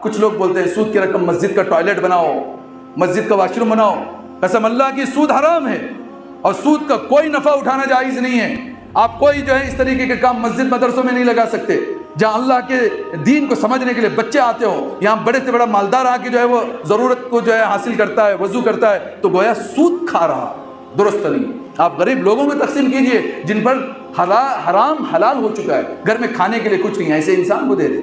کچھ لوگ بولتے ہیں سود کی رقم مسجد کا ٹوائلٹ بناؤ، مسجد کا واش روم بناؤ. قسم اللہ کی سود حرام ہے اور سود کا کوئی نفع اٹھانا جائز نہیں ہے. آپ کوئی جو ہے اس طریقے کے کام مسجد مدرسوں میں نہیں لگا سکتے. جہاں اللہ کے دین کو سمجھنے کے لیے بچے آتے ہوں، یہاں بڑے سے بڑا مالدار آ کے جو ہے وہ ضرورت کو جو ہے حاصل کرتا ہے، وضو کرتا ہے، تو گویا سود کھا رہا. درست نہیں. آپ غریب لوگوں میں تقسیم کیجئے جن پر حرام حلال ہو چکا ہے، گھر میں کھانے کے لیے کچھ نہیں ہے، ایسے انسان کو دے دے.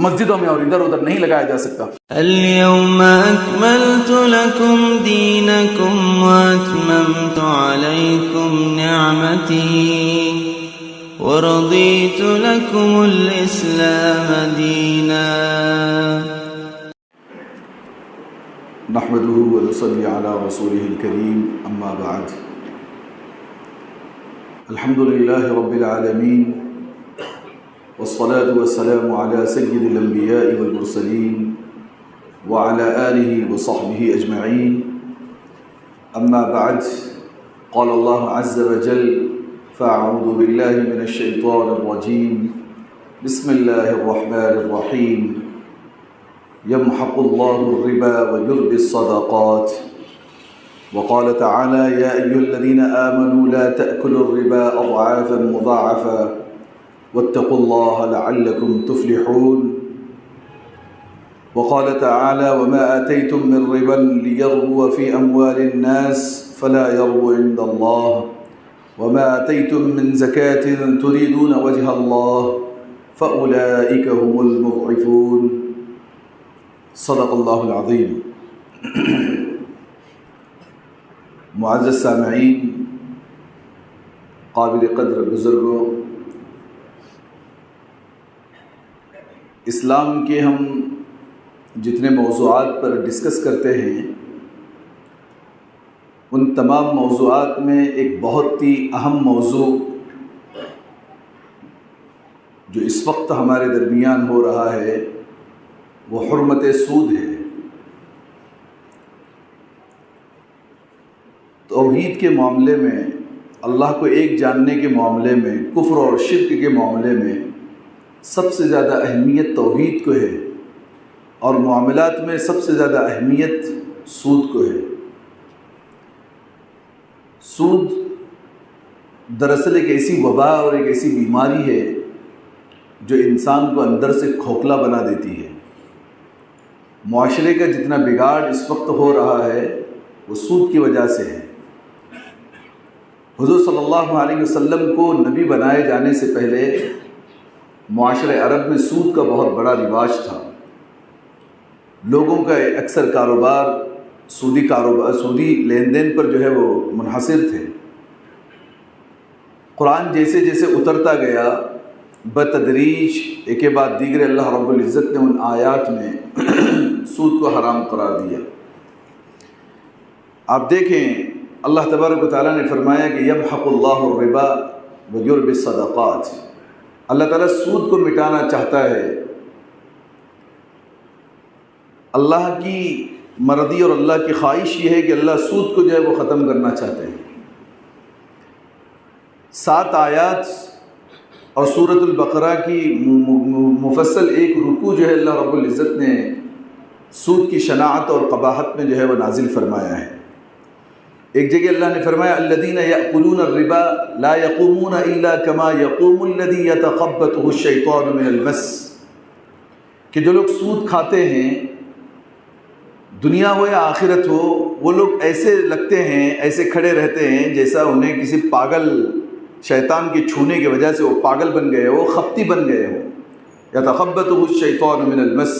مسجدوں میں اور ادھر ادھر نہیں لگایا جا سکتا. اليوم أكملت لكم دينكم وأتممت عليكم نعمتي ورضيت لكم الإسلام دينا. نحمده ونصلي على رسوله الكريم أما بعد. الحمد لله رب العالمين والصلاة والسلام على سيد الأنبياء والمرسلين وعلى آله وصحبه أجمعين. أما بعد. قال الله عز وجل: فأعوذ بالله من الشيطان الرجيم. بسم الله الرحمن الرحيم. يمحق الله الربا ويربي الصدقات. وقال تعالى: يا أيها الذين آمنوا لا تأكلوا الربا أضعافا مضاعفا واتقوا الله لعلكم تفلحون. وقال تعالى: وما آتيتم من ربا ليربو في أموال الناس فلا يربو عند الله وما آتيتم من زكاة تريدون وجه الله فأولئك هم المضعفون. صدق اللہ العظیم. معزز سامعین، قابل قدر بزرگوں، اسلام کے ہم جتنے موضوعات پر ڈسکس کرتے ہیں ان تمام موضوعات میں ایک بہت ہی اہم موضوع جو اس وقت ہمارے درمیان ہو رہا ہے وہ حرمت سود ہے. توحید کے معاملے میں، اللہ کو ایک جاننے کے معاملے میں، کفر اور شرک کے معاملے میں سب سے زیادہ اہمیت توحید کو ہے اور معاملات میں سب سے زیادہ اہمیت سود کو ہے. سود دراصل ایک ایسی وبا اور ایک ایسی بیماری ہے جو انسان کو اندر سے کھوکھلا بنا دیتی ہے. معاشرے کا جتنا بگاڑ اس وقت ہو رہا ہے وہ سود کی وجہ سے ہے. حضور صلی اللہ علیہ وسلم کو نبی بنائے جانے سے پہلے معاشرے عرب میں سود کا بہت بڑا رواج تھا. لوگوں کا اکثر کاروبار سودی لین دین پر جو ہے وہ منحصر تھے. قرآن جیسے جیسے اترتا گیا بتدریج ایک کے بعد دیگر اللہ رب العزت نے ان آیات میں سود کو حرام قرار دیا. آپ دیکھیں اللہ تبارک و تعالیٰ نے فرمایا کہ یمحق اللہ الربا ویربی الصدقات. اللہ تعالیٰ سود کو مٹانا چاہتا ہے. اللہ کی مرضی اور اللہ کی خواہش یہ ہے کہ اللہ سود کو جو ہے وہ ختم کرنا چاہتے ہیں. 7 آیات اور سورۃ البقرہ کی مفصل ایک رکوع جو ہے اللہ رب العزت نے سود کی شناعت اور قباحت میں جو ہے وہ نازل فرمایا ہے. ایک جگہ اللہ نے فرمایا: الذین یأکلون الربا لا یقومون الا کما یقوم الذی یتخبطہ الشیطان من المس. کہ جو لوگ سود کھاتے ہیں، دنیا ہو یا آخرت ہو، وہ لوگ ایسے لگتے ہیں، ایسے کھڑے رہتے ہیں جیسا انہیں کسی پاگل شیطان کے چھونے کی وجہ سے وہ پاگل بن گئے ہو، خپتی بن گئے ہو. یتخبطہ الشیطان من المس.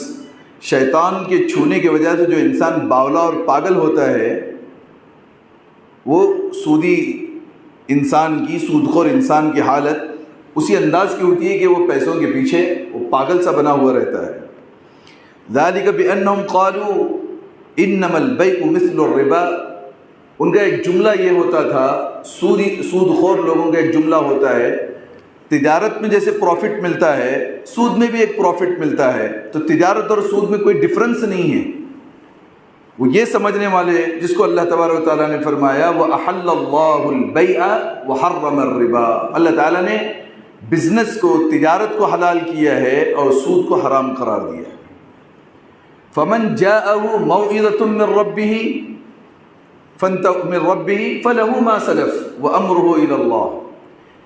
شیطان کے چھونے کی وجہ سے جو انسان باولا اور پاگل ہوتا ہے وہ سودی انسان کی، سودخور انسان کی حالت اسی انداز کی ہوتی ہے کہ وہ پیسوں کے پیچھے وہ پاگل سا بنا ہوا رہتا ہے. ذالک بأنہم قالوا انما البیع مثل الربا. ان کا ایک جملہ یہ ہوتا تھا، سودخور لوگوں کا ایک جملہ ہوتا ہے، تجارت میں جیسے پروفٹ ملتا ہے سود میں بھی ایک پروفٹ ملتا ہے، تو تجارت اور سود میں کوئی ڈفرنس نہیں ہے. وہ یہ سمجھنے والے جس کو اللہ تبارک و تعالیٰ نے فرمایا وَأَحَلَّ اللَّهُ الْبَيْعَ وَحَرَّمَ الرِّبَا. اللہ تعالیٰ نے بزنس کو، تجارت کو حلال کیا ہے اور سود کو حرام قرار دیا ہے. فمن جاءه موعظة من ربه فله ما سلف وامره الى اللہ۔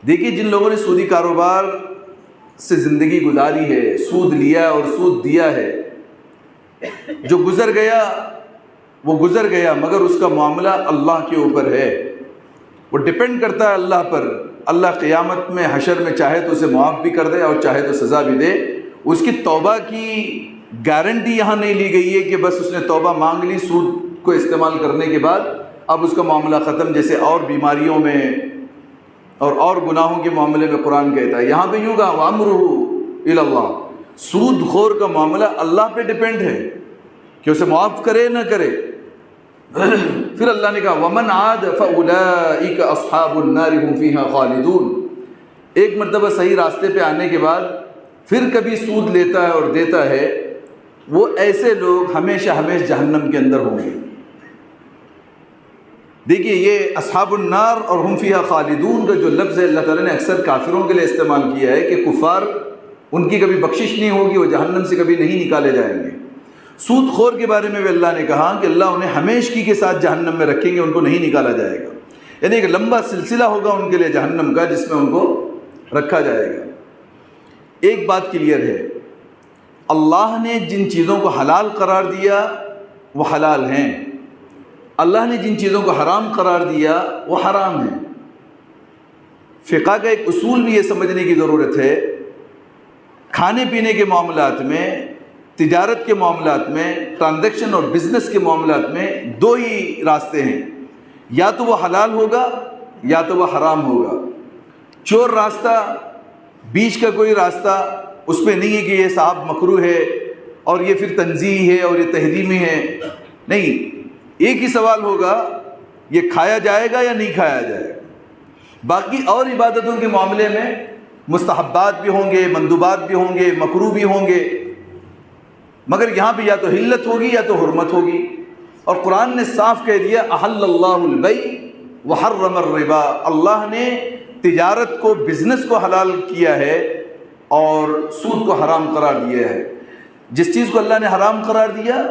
دیکھیے جن لوگوں نے سودی کاروبار سے زندگی گزاری ہے، سود لیا اور سود دیا ہے، جو گزر گیا وہ گزر گیا، مگر اس کا معاملہ اللہ کے اوپر ہے، وہ ڈپینڈ کرتا ہے اللہ پر۔ اللہ قیامت میں حشر میں چاہے تو اسے معاف بھی کر دے اور چاہے تو سزا بھی دے۔ اس کی توبہ کی گارنٹی یہاں نہیں لی گئی ہے کہ بس اس نے توبہ مانگ لی سود کو استعمال کرنے کے بعد اب اس کا معاملہ ختم، جیسے اور بیماریوں میں اور گناہوں کے معاملے میں قرآن کہتا ہے۔ یہاں پہ یوں کہا وَأَمْرُهُ إِلَى اللَّهِ، سود خور کا معاملہ اللہ پہ ڈیپینڈ ہے کہ اسے معاف کرے نہ کرے۔ پھر اللہ نے کہا وَمَنْ عَادَ فَأُولَئِكَ أَصْحَابُ النَّارِ هُمْ فِيهَا خَالِدُونَ۔ ایک مرتبہ صحیح راستے پہ آنے کے بعد پھر کبھی سود لیتا ہے اور دیتا ہے، وہ ایسے لوگ ہمیشہ جہنم کے اندر ہوں گے۔ دیکھیے یہ اصحاب النار اور ہم فیہا خالدون کا جو لفظ ہے اللہ تعالیٰ نے اکثر کافروں کے لیے استعمال کیا ہے کہ کفار ان کی کبھی بخشش نہیں ہوگی، وہ جہنم سے کبھی نہیں نکالے جائیں گے۔ سود خور کے بارے میں بھی اللہ نے کہا کہ اللہ انہیں ہمیشگی کے ساتھ جہنم میں رکھیں گے، ان کو نہیں نکالا جائے گا، یعنی ایک لمبا سلسلہ ہوگا ان کے لیے جہنم کا جس میں ان کو رکھا جائے گا۔ ایک بات کلیئر ہے، اللہ نے جن چیزوں کو حلال قرار دیا وہ حلال ہیں، اللہ نے جن چیزوں کو حرام قرار دیا وہ حرام ہیں۔ فقہ کا ایک اصول بھی یہ سمجھنے کی ضرورت ہے، کھانے پینے کے معاملات میں، تجارت کے معاملات میں، ٹرانزیکشن اور بزنس کے معاملات میں دو ہی راستے ہیں، یا تو وہ حلال ہوگا یا تو وہ حرام ہوگا۔ چور راستہ، بیچ کا کوئی راستہ اس میں نہیں ہے کہ یہ صاحب مکروہ ہے اور یہ پھر تنزیہی ہے اور یہ تحریمی ہے، نہیں، ایک ہی سوال ہوگا یہ کھایا جائے گا یا نہیں کھایا جائے گا۔ باقی اور عبادتوں کے معاملے میں مستحبات بھی ہوں گے، مندوبات بھی ہوں گے، مکروہ بھی ہوں گے، مگر یہاں پہ یا تو حلت ہوگی یا تو حرمت ہوگی۔ اور قرآن نے صاف کہہ دیا احل اللہ البیع وحرم الربا، اللہ نے تجارت کو، بزنس کو حلال کیا ہے اور سود کو حرام قرار دیا ہے۔ جس چیز کو اللہ نے حرام قرار دیا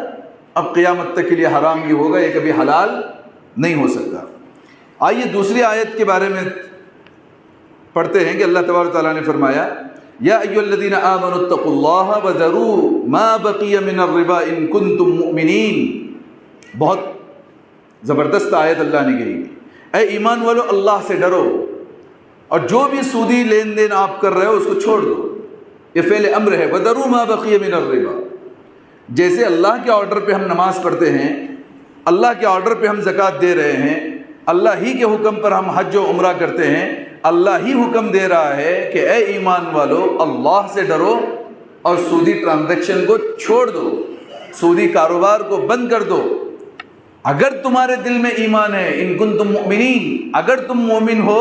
اب قیامت تک کے لیے حرام ہی ہوگا، یہ کبھی حلال نہیں ہو سکتا۔ آئیے دوسری آیت کے بارے میں پڑھتے ہیں کہ اللہ تبارک و تعالیٰ نے فرمایا یا ایھا الذین آمنوا اتقوا اللہ وذروا ما بقی من الربا ان کنتم مؤمنین۔ بہت زبردست آیت اللہ نے کہی، اے ایمان والو اللہ سے ڈرو اور جو بھی سودی لین دین آپ کر رہے ہو اس کو چھوڑ دو، یہ فعل امر ہے، وذروا ما بقی من الربا۔ جیسے اللہ کے آرڈر پہ ہم نماز پڑھتے ہیں، اللہ کے آرڈر پہ ہم زکوٰۃ دے رہے ہیں، اللہ ہی کے حکم پر ہم حج و عمرہ کرتے ہیں، اللہ ہی حکم دے رہا ہے کہ اے ایمان والو اللہ سے ڈرو اور سودی ٹرانزیکشن کو چھوڑ دو، سودی کاروبار کو بند کر دو۔ اگر تمہارے دل میں ایمان ہے، ان کنتم مؤمنین، اگر تم مومن ہو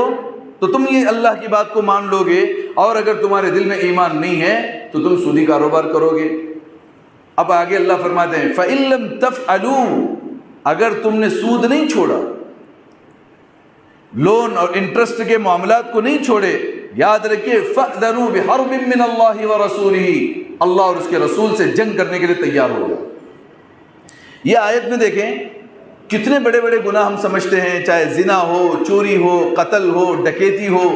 تو تم یہ اللہ کی بات کو مان لو گے، اور اگر تمہارے دل میں ایمان نہیں ہے تو تم سودی کاروبار کرو گے۔ اب آگے اللہ فرماتے ہیں فَإِن لَمْ تَفْعَلُوا، اگر تم نے سود نہیں چھوڑا، لون اور انٹرسٹ کے معاملات کو نہیں چھوڑے، یاد رکھیے فَأْذَنُوا بِحَرْبٍ مِّنَ اللَّهِ وَرَسُولِهِ، اللہ اور اس کے رسول سے جنگ کرنے کے لیے تیار ہو جاؤ۔ یہ آیت میں دیکھیں کتنے بڑے بڑے گناہ ہم سمجھتے ہیں، چاہے زنا ہو، چوری ہو، قتل ہو، ڈکیتی ہو،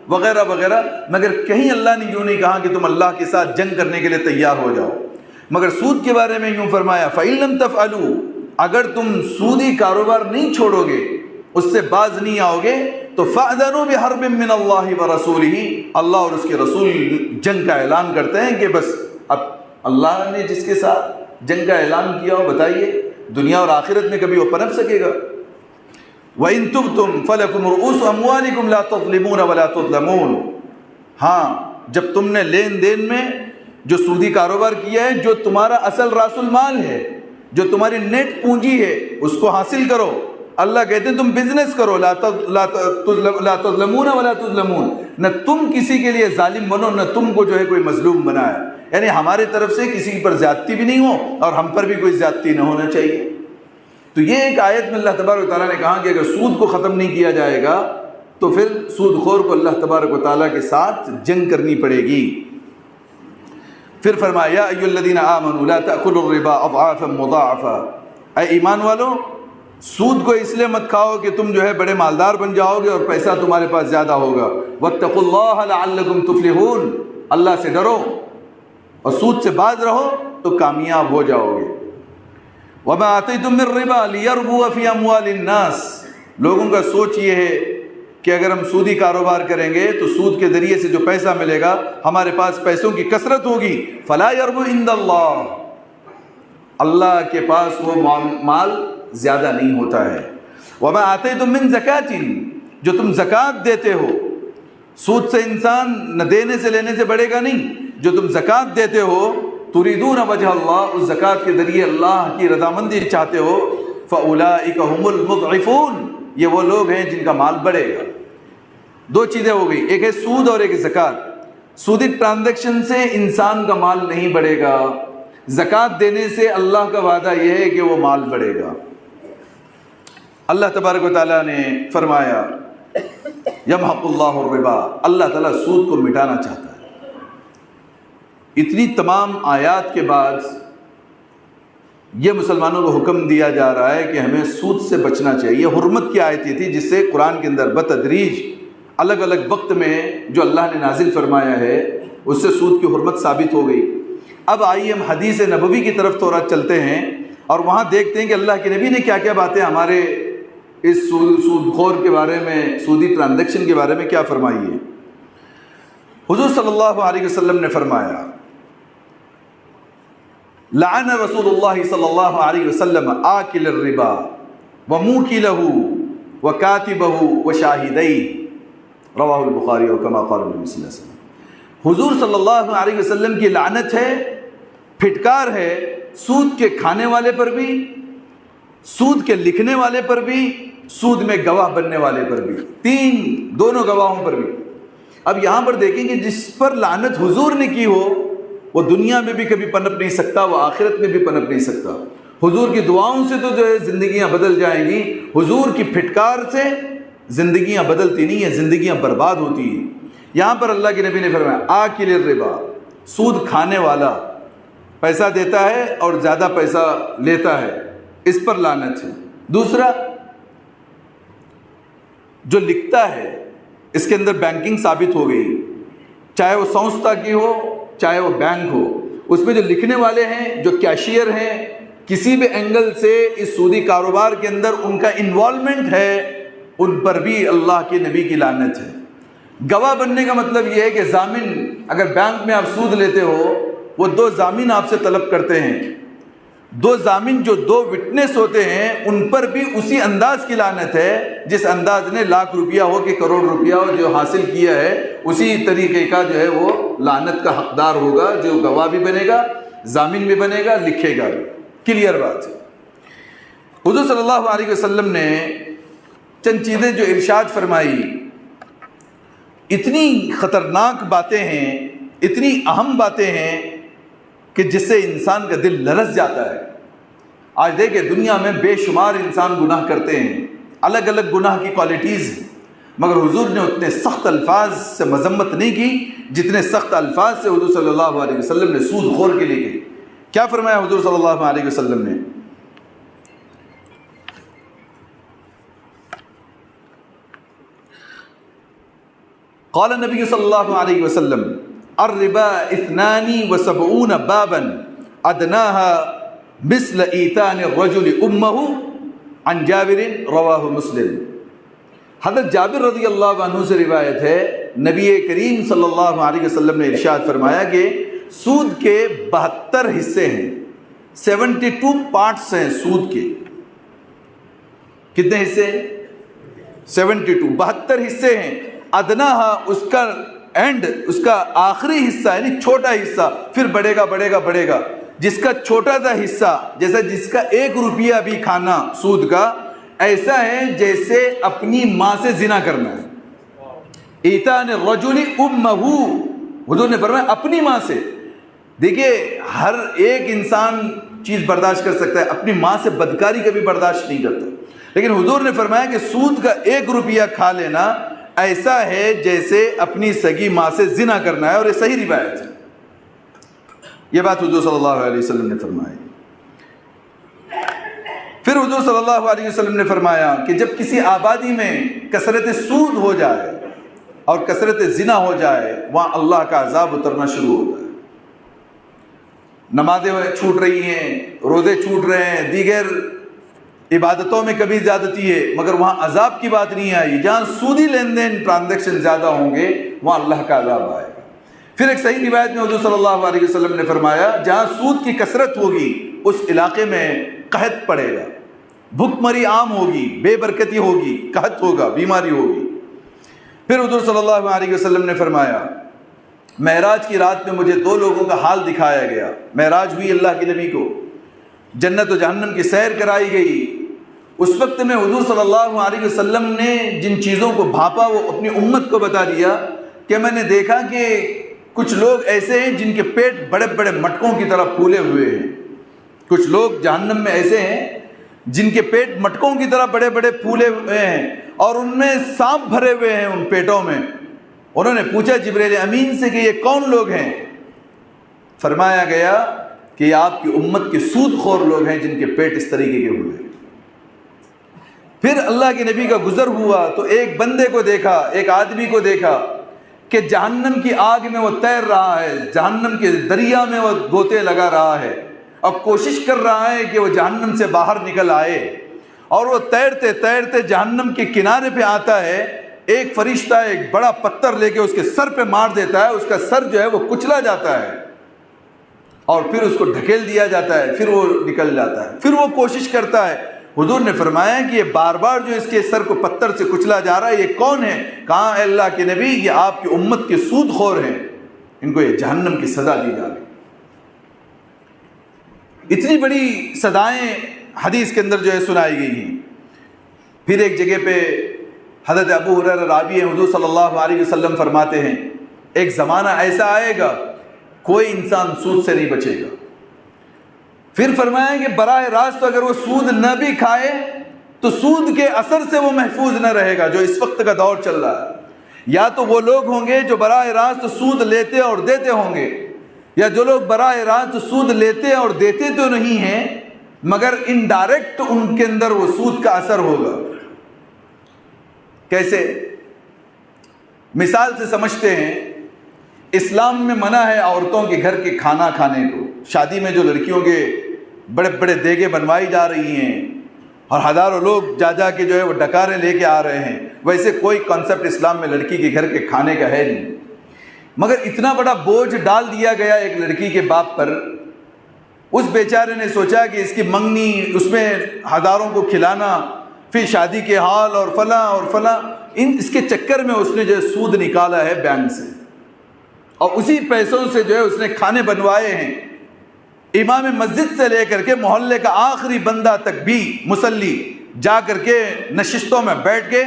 وغیرہ وغیرہ، مگر کہیں اللہ نے یوں نہیں کہا کہ تم اللہ کے ساتھ جنگ کرنے کے لیے تیار ہو جاؤ، مگر سود کے بارے میں یوں فرمایا فَإِن لَمْ تَفْعَلُوا، اگر تم سودی کاروبار نہیں چھوڑو گے، اس سے باز نہیں آؤ گے، تو فَأْذَنُوا بِحَرْبٍ مِّنَ اللَّهِ وَرَسُولِهِ، اللہ اور اس کے رسول جنگ کا اعلان کرتے ہیں کہ بس اب اللہ نے جس کے ساتھ جنگ کا اعلان کیا ہو، بتائیے دنیا اور آخرت میں کبھی وہ پنپ سکے گا۔ وَإِن تُبْتُمْ فَلَكُمْ رُءُوسُ أَمْوَالِكُمْ لَا تَظْلِمُونَ وَلَا تُظْلَمُونَ، ہاں جب تم نے لین دین میں جو سودی کاروبار کیا ہے، جو تمہارا اصل راس المال ہے، جو تمہاری نیٹ پونجی ہے، اس کو حاصل کرو۔ اللہ کہتے ہیں تم بزنس کرو، لا تظلمون ولا تظلمون، نہ تم کسی کے لیے ظالم بنو، نہ تم کو جو ہے کوئی مظلوم بنائے، یعنی ہمارے طرف سے کسی پر زیادتی بھی نہیں ہو اور ہم پر بھی کوئی زیادتی نہ ہونا چاہیے۔ تو یہ ایک آیت میں اللہ تبارک و تعالیٰ نے کہا کہ اگر سود کو ختم نہیں کیا جائے گا تو پھر سود خور کو اللہ تبارک و تعالیٰ کے ساتھ جنگ کرنی پڑے گی۔ پھر فرمایا یا ایھا الذین آمنوا لا تأکلوا الربا اضعافا مضاعفا، اے ایمان والو سود کو اس لیے مت کھاؤ کہ تم جو ہے بڑے مالدار بن جاؤ گے اور پیسہ تمہارے پاس زیادہ ہوگا، واتقوا اللہ لعلکم تفلحون، اللہ سے ڈرو اور سود سے باز رہو تو کامیاب ہو جاؤ گے۔ وما آتیتم من ربا لیربو فی اموال الناس، لوگوں کا سوچ یہ ہے کہ اگر ہم سودی کاروبار کریں گے تو سود کے ذریعے سے جو پیسہ ملے گا ہمارے پاس پیسوں کی کثرت ہوگی، فلا یربو عند اللہ، اللہ کے پاس وہ مال زیادہ نہیں ہوتا ہے۔ وما آتیتم من زکاۃ، جو تم زکوٰۃ دیتے ہو، سود سے انسان نہ دینے سے لینے سے بڑھے گا نہیں، جو تم زکوٰۃ دیتے ہو تريدون وجہ اللہ، اس زکوٰۃ کے ذریعے اللہ کی رضامندی چاہتے ہو، فاولئک هم المضعفون، یہ وہ لوگ ہیں جن کا مال بڑھے گا۔ دو چیزیں ہو گئی، ایک ہے سود اور ایک زکوٰۃ۔ سودی ٹرانزیکشن سے انسان کا مال نہیں بڑھے گا، زکوٰۃ دینے سے اللہ کا وعدہ یہ ہے کہ وہ مال بڑھے گا۔ اللہ تبارک و تعالیٰ نے فرمایا یمحق اللہ الربا، اللہ تعالیٰ سود کو مٹانا چاہتا ہے۔ اتنی تمام آیات کے بعد یہ مسلمانوں کو حکم دیا جا رہا ہے کہ ہمیں سود سے بچنا چاہیے۔ یہ حرمت کی آیتیں تھی جس سے قرآن کے اندر بتدریج الگ الگ وقت میں جو اللہ نے نازل فرمایا ہے اس سے سود کی حرمت ثابت ہو گئی۔ اب آئیے ہم حدیث نبوی کی طرف تھوڑا چلتے ہیں اور وہاں دیکھتے ہیں کہ اللہ کے نبی نے کیا کیا باتیں ہمارے اس سود خور کے بارے میں، سودی ٹرانزیکشن کے بارے میں کیا فرمائی ہے۔ حضور صلی اللہ علیہ وسلم نے فرمایا لعن رسول اللہ صلی اللہ علیہ وسلم آکل الربا وموکلہ وکاتبہ وشاہدیہ، رواہ البخاری وکما قال النبی صلی اللہ علیہ وسلم۔ حضور صلی اللہ علیہ وسلم کی لعنت ہے، پھٹکار ہے سود کے کھانے والے پر بھی، سود کے لکھنے والے پر بھی، سود میں گواہ بننے والے پر بھی، دونوں گواہوں پر بھی۔ اب یہاں پر دیکھیں کہ جس پر لعنت حضور نے کی ہو وہ دنیا میں بھی کبھی پنپ نہیں سکتا، وہ آخرت میں بھی پنپ نہیں سکتا۔ حضور کی دعاؤں سے تو جو ہے زندگیاں بدل جائیں گی، حضور کی پھٹکار سے زندگیاں بدلتی نہیں ہیں، زندگیاں برباد ہوتی ہیں۔ یہاں پر اللہ کے نبی نے فرمایا آکل الربا، سود کھانے والا، پیسہ دیتا ہے اور زیادہ پیسہ لیتا ہے، اس پر لعنت ہے۔ دوسرا جو لکھتا ہے، اس کے اندر بینکنگ ثابت ہو گئی، چاہے وہ سنستھا کی ہو چاہے وہ بینک ہو، اس میں جو لکھنے والے ہیں، جو کیشیئر ہیں، کسی بھی اینگل سے اس سودی کاروبار کے اندر ان کا انوالومنٹ ہے، ان پر بھی اللہ کے نبی کی لعنت ہے۔ گواہ بننے کا مطلب یہ ہے کہ ضامن، اگر بینک میں آپ سود لیتے ہو وہ دو ضامن آپ سے طلب کرتے ہیں، دو ضامن جو دو وٹنس ہوتے ہیں ان پر بھی اسی انداز کی لعنت ہے جس انداز نے لاکھ روپیہ ہو کہ کروڑ روپیہ ہو جو حاصل کیا ہے، اسی طریقے کا جو ہے وہ لعنت کا حقدار ہوگا، جو گواہ بھی بنے گا، ضامن بھی بنے گا، لکھے گا بھی۔ کلیئر بات ہے۔ حضور صلی اللہ علیہ وسلم نے چند چیزیں جو ارشاد فرمائی، اتنی خطرناک باتیں ہیں، اتنی اہم باتیں ہیں کہ جس سے انسان کا دل لرز جاتا ہے۔ آج دیکھیں دنیا میں بے شمار انسان گناہ کرتے ہیں، الگ الگ گناہ کی کوالٹیز ہیں، مگر حضور نے اتنے سخت الفاظ سے مذمت نہیں کی جتنے سخت الفاظ سے حضور صلی اللہ علیہ وسلم نے سود خور کے لیے کی۔ کیا فرمایا حضور صلی اللہ علیہ وسلم نے؟ قال النبی صلی اللہ علیہ وسلم الربا 72 بابا ادناها مثل ایتان الرجل امه عن جابر رواہ مسلم۔ حضرت جابر رضی اللہ عنہ سے روایت ہے، نبی کریم صلی اللہ علیہ وسلم نے ارشاد فرمایا کہ سود کے 72 حصے ہیں، 72 پارٹس ہیں سود کے۔ کتنے حصے؟ 72، 72 حصے ہیں۔ ادناہا، اس کا اینڈ، اس کا آخری حصہ یعنی چھوٹا حصہ، پھر بڑھے گا بڑھے گا بڑھے گا۔ جس کا چھوٹا سا حصہ، جیسا جس کا 1 روپیہ بھی کھانا سود کا، ایسا ہے جیسے اپنی ماں سے زنا کرنا ہے۔ ایتان الرجل امہ، حضور نے فرمایا اپنی ماں سے۔ دیکھیے ہر ایک انسان چیز برداشت کر سکتا ہے، اپنی ماں سے بدکاری کبھی برداشت نہیں کرتا، لیکن حضور نے فرمایا کہ سود کا 1 روپیہ کھا لینا ایسا ہے جیسے اپنی سگی ماں سے زنا کرنا ہے، اور یہ صحیح روایت ہے۔ یہ بات حضور صلی اللہ علیہ وسلم نے فرمائی۔ پھر حضور صلی اللہ علیہ وسلم نے فرمایا کہ جب کسی آبادی میں کثرت سود ہو جائے اور کثرت زنا ہو جائے، وہاں اللہ کا عذاب اترنا شروع ہوتا ہے۔ نمازیں چھوٹ رہی ہیں، روزے چھوٹ رہے ہیں، دیگر عبادتوں میں کبھی زیادتی ہے، مگر وہاں عذاب کی بات نہیں آئی۔ جہاں سودی لین دین ٹرانزیکشن زیادہ ہوں گے وہاں اللہ کا عذاب آئے گا۔ پھر ایک صحیح روایت میں حضور صلی اللہ علیہ وسلم نے فرمایا جہاں سود کی کثرت ہوگی اس علاقے میں قحط پڑے گا، بھوک مری عام ہوگی، بے برکتی ہوگی، قحط ہوگا، بیماری ہوگی۔ پھر حضور صلی اللہ علیہ وسلم نے فرمایا معراج کی رات میں مجھے دو لوگوں کا حال دکھایا گیا۔ معراج ہوئی اللہ کے نبی کو، جنت و جہنم کی سیر کرائی گئی۔ اس وقت میں حضور صلی اللہ علیہ وسلم نے جن چیزوں کو بھاپا وہ اپنی امت کو بتا دیا کہ میں نے دیکھا کہ کچھ لوگ ایسے ہیں جن کے پیٹ بڑے بڑے مٹکوں کی طرح پھولے ہوئے ہیں، کچھ لوگ جہنم میں ایسے ہیں جن کے پیٹ مٹکوں کی طرح بڑے بڑے پھولے ہوئے ہیں اور ان میں سانپ بھرے ہوئے ہیں ان پیٹوں میں۔ انہوں نے پوچھا جبریل امین سے کہ یہ کون لوگ ہیں؟ فرمایا گیا کہ یہ آپ کی امت کے سود خور لوگ ہیں جن کے پیٹ اس طریقے کے ہوئے ہیں۔ پھر اللہ کے نبی کا گزر ہوا تو ایک بندے کو دیکھا، ایک آدمی کو دیکھا کہ جہنم کی آگ میں وہ تیر رہا ہے، جہنم کے دریا میں وہ گوتے لگا رہا ہے اور کوشش کر رہا ہے کہ وہ جہنم سے باہر نکل آئے، اور وہ تیرتے تیرتے جہنم کے کنارے پہ آتا ہے۔ ایک فرشتہ ایک بڑا پتھر لے کے اس کے سر پہ مار دیتا ہے، اس کا سر جو ہے وہ کچلا جاتا ہے اور پھر اس کو ڈھکیل دیا جاتا ہے، پھر وہ نکل جاتا ہے۔ پھر وہ کوشش کرتا ہے۔ حضور نے فرمایا کہ یہ بار بار جو اس کے سر کو پتھر سے کچلا جا رہا ہے یہ کون ہے؟ کہا اے اللہ کے نبی یہ آپ کی امت کے سود خور ہیں، ان کو یہ جہنم کی سزا دی جا رہی۔ اتنی بڑی سزائیں حدیث کے اندر جو ہے سنائی گئی ہیں۔ پھر ایک جگہ پہ حضرت ابو ہریرہ راوی ہیں، حضور صلی اللہ علیہ وسلم فرماتے ہیں ایک زمانہ ایسا آئے گا کوئی انسان سود سے نہیں بچے گا۔ پھر فرمایا کہ براہ راست اگر وہ سود نہ بھی کھائے تو سود کے اثر سے وہ محفوظ نہ رہے گا، جو اس وقت کا دور چل رہا ہے۔ یا تو وہ لوگ ہوں گے جو براہ راست سود لیتے اور دیتے ہوں گے، یا جو لوگ براہ راست سود لیتے اور دیتے تو نہیں ہیں مگر انڈائریکٹ ان کے اندر وہ سود کا اثر ہوگا۔ کیسے؟ مثال سے سمجھتے ہیں، اسلام میں منع ہے عورتوں کے گھر کے کھانا کھانے کو۔ شادی میں جو لڑکیوں کے بڑے بڑے دیگیں بنوائی جا رہی ہیں اور ہزاروں لوگ جا جا کے جو ہے وہ ڈکاریں لے کے آ رہے ہیں، ویسے کوئی کانسیپٹ اسلام میں لڑکی کے گھر کے کھانے کا ہے نہیں، مگر اتنا بڑا بوجھ ڈال دیا گیا ایک لڑکی کے باپ پر۔ اس بیچارے نے سوچا کہ اس کی منگنی، اس میں ہزاروں کو کھلانا، پھر شادی کے حال اور فلاں اور فلاں، اس کے چکر میں اس نے جو ہے سود نکالا ہے بینک سے، اور اسی پیسوں سے جو ہے اس نے کھانے بنوائے ہیں۔ امام مسجد سے لے کر کے محلے کا آخری بندہ تک بھی مصلی جا کر کے نشستوں میں بیٹھ کے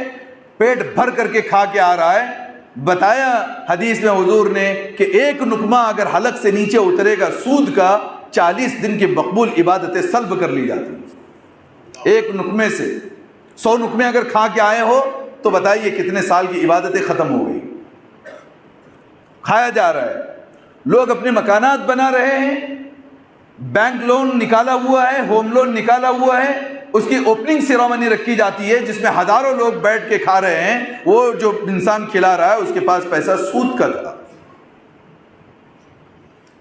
پیٹ بھر کر کے کھا کے آ رہا ہے۔ بتایا حدیث میں حضور نے کہ ایک نقمہ اگر حلق سے نیچے اترے گا سود کا، 40 دن کی مقبول عبادتیں سلب کر لی جاتی ہیں۔ ایک نقمے سے 100 نقمے اگر کھا کے آئے ہو تو بتائیے کتنے سال کی عبادتیں ختم ہو گئی۔ کھایا جا رہا ہے، لوگ اپنے مکانات بنا رہے ہیں، بینک لون نکالا ہوا ہے، ہوم لون نکالا ہوا ہے، اس کی اوپننگ سیرامنی رکھی جاتی ہے جس میں ہزاروں لوگ بیٹھ کے کھا رہے ہیں۔ وہ جو انسان کھلا رہا ہے اس کے پاس پیسہ سود کا تھا۔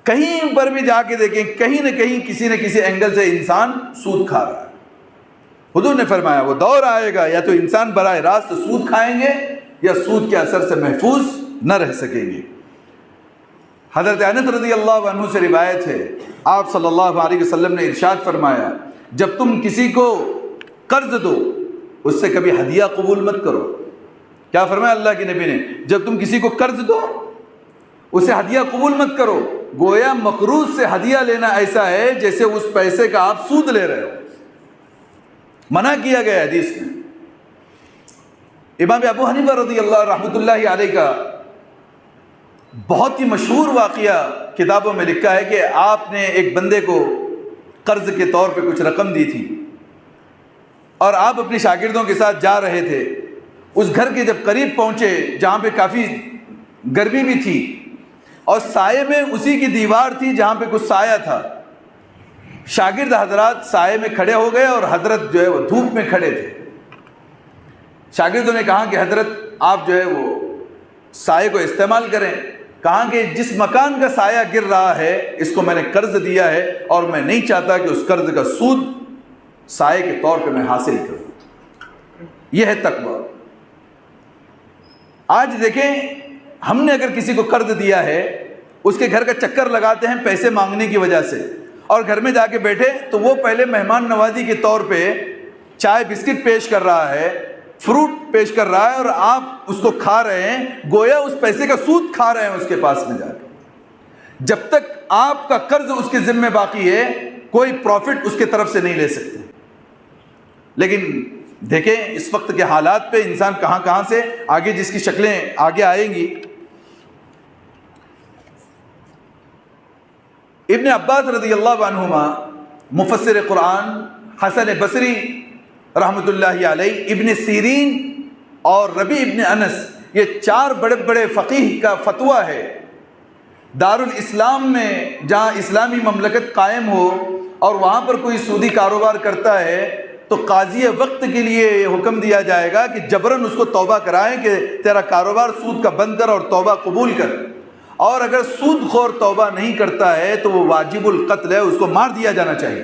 کہیں پر بھی جا کے دیکھیں، کہیں نہ کہیں کسی نہ کسی اینگل سے انسان سود کھا رہا ہے۔ حضور نے فرمایا وہ دور آئے گا یا تو انسان براہ راست سود کھائیں گے یا سود کے اثر سے محفوظ نہ رہ سکیں گے۔ حضرت انس رضی اللہ عنہ سے روایت ہے، آپ صلی اللہ علیہ وسلم نے ارشاد فرمایا جب تم کسی کو قرض دو اس سے کبھی ہدیہ قبول مت کرو۔ کیا فرمایا اللہ کے نبی نے؟ جب تم کسی کو قرض دو اسے ہدیہ قبول مت کرو۔ گویا مقروض سے ہدیہ لینا ایسا ہے جیسے اس پیسے کا آپ سود لے رہے ہو، منع کیا گیا حدیث میں۔ امام ابو حنیفہ رضی اللہ رحمۃ اللہ علیہ کا بہت ہی مشہور واقعہ کتابوں میں لکھا ہے کہ آپ نے ایک بندے کو قرض کے طور پہ کچھ رقم دی تھی اور آپ اپنے شاگردوں کے ساتھ جا رہے تھے۔ اس گھر کے جب قریب پہنچے جہاں پہ کافی گرمی بھی تھی اور سائے میں اسی کی دیوار تھی جہاں پہ کچھ سایہ تھا. شاگرد حضرات سائے میں کھڑے ہو گئے اور حضرت جو ہے وہ دھوپ میں کھڑے تھے. شاگردوں نے کہا کہ حضرت آپ جو ہے وہ سائے کو استعمال کریں. کہا کہ جس مکان کا سایہ گر رہا ہے اس کو میں نے قرض دیا ہے اور میں نہیں چاہتا کہ اس قرض کا سود سائے کے طور پہ میں حاصل کروں. یہ ہے تقویٰ. آج دیکھیں ہم نے اگر کسی کو قرض دیا ہے اس کے گھر کا چکر لگاتے ہیں پیسے مانگنے کی وجہ سے, اور گھر میں جا کے بیٹھے تو وہ پہلے مہمان نوازی کے طور پہ چائے بسکٹ پیش کر رہا ہے, فروٹ پیش کر رہا ہے, اور آپ اس کو کھا رہے ہیں, گویا اس پیسے کا سود کھا رہے ہیں اس کے پاس میں جا کے. جب تک آپ کا قرض اس کے ذمہ باقی ہے کوئی پروفٹ اس کے طرف سے نہیں لے سکتے. لیکن دیکھیں اس وقت کے حالات پہ انسان کہاں کہاں سے آگے جس کی شکلیں آگے آئیں گی. ابن عباس رضی اللہ عنہما مفسر قرآن, حسن بصری رحمۃ اللہ علیہ, ابن سیرین اور ربیع ابن انس, یہ چار بڑے بڑے فقیہ کا فتویٰ ہے. دارالاسلام میں جہاں اسلامی مملکت قائم ہو اور وہاں پر کوئی سودی کاروبار کرتا ہے تو قاضی وقت کے لیے یہ حکم دیا جائے گا کہ جبراً اس کو توبہ کرائیں کہ تیرا کاروبار سود کا بند کر اور توبہ قبول کر. اور اگر سود خور توبہ نہیں کرتا ہے تو وہ واجب القتل ہے, اس کو مار دیا جانا چاہیے.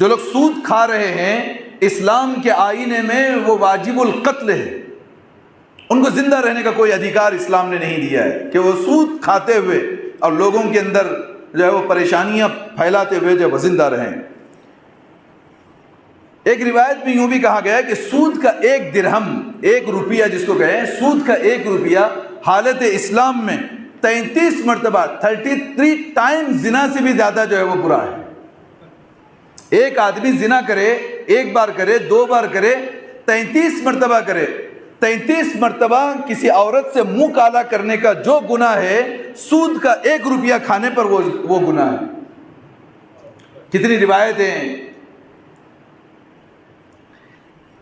جو لوگ سود کھا رہے ہیں اسلام کے آئینے میں وہ واجب القتل ہے, ان کو زندہ رہنے کا کوئی ادھیکار اسلام نے نہیں دیا ہے کہ وہ سود کھاتے ہوئے اور لوگوں کے اندر جو ہے وہ پریشانیاں پھیلاتے ہوئے جو وہ زندہ رہیں. ایک روایت میں یوں بھی کہا گیا ہے کہ سود کا 1 درہم, 1 روپیہ جس کو کہیں, سود کا 1 روپیہ حالت اسلام میں 33 مرتبہ 33 ٹائم زنا سے بھی زیادہ جو ہے وہ برا ہے. ایک آدمی زنا کرے, 1 بار کرے, 2 بار کرے, 33 مرتبہ کرے, 33 مرتبہ کسی عورت سے منہ کالا کرنے کا جو گناہ ہے سود کا 1 روپیہ کھانے پر وہ گناہ ہے. کتنی روایتیں.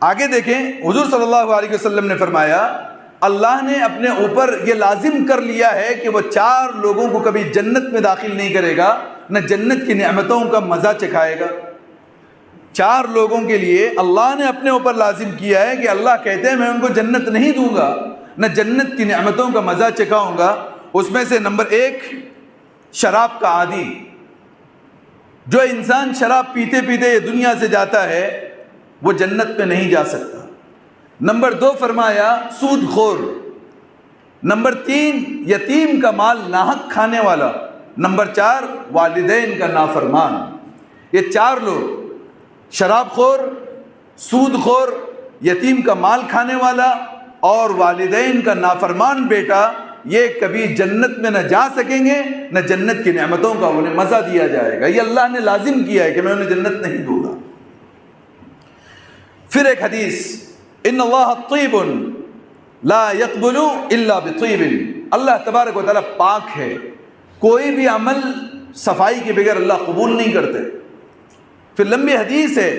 آگے دیکھیں حضور صلی اللہ علیہ وسلم نے فرمایا اللہ نے اپنے اوپر یہ لازم کر لیا ہے کہ وہ 4 لوگوں کو کبھی جنت میں داخل نہیں کرے گا, نہ جنت کی نعمتوں کا مزہ چکھائے گا. 4 لوگوں کے لیے اللہ نے اپنے اوپر لازم کیا ہے کہ اللہ کہتے ہیں میں ان کو جنت نہیں دوں گا, نہ جنت کی نعمتوں کا مزہ چکھاؤں گا. اس میں سے نمبر 1 شراب کا عادی. جو انسان شراب پیتے پیتے یہ دنیا سے جاتا ہے وہ جنت میں نہیں جا سکتا. نمبر 2 فرمایا سود خور. نمبر 3 یتیم کا مال ناحق کھانے والا. نمبر 4 والدین کا نافرمان. یہ 4 لوگ, شراب خور, سود خور, یتیم کا مال کھانے والا اور والدین کا نافرمان بیٹا, یہ کبھی جنت میں نہ جا سکیں گے, نہ جنت کی نعمتوں کا انہیں مزہ دیا جائے گا. یہ اللہ نے لازم کیا ہے کہ میں انہیں جنت نہیں دوں گا. پھر ایک حدیث, ان اللہ طیب لا يقبل الا بطیب, اللہ تبارک و تعالیٰ پاک ہے, کوئی بھی عمل صفائی کے بغیر اللہ قبول نہیں کرتے. پھر لمبی حدیث ہے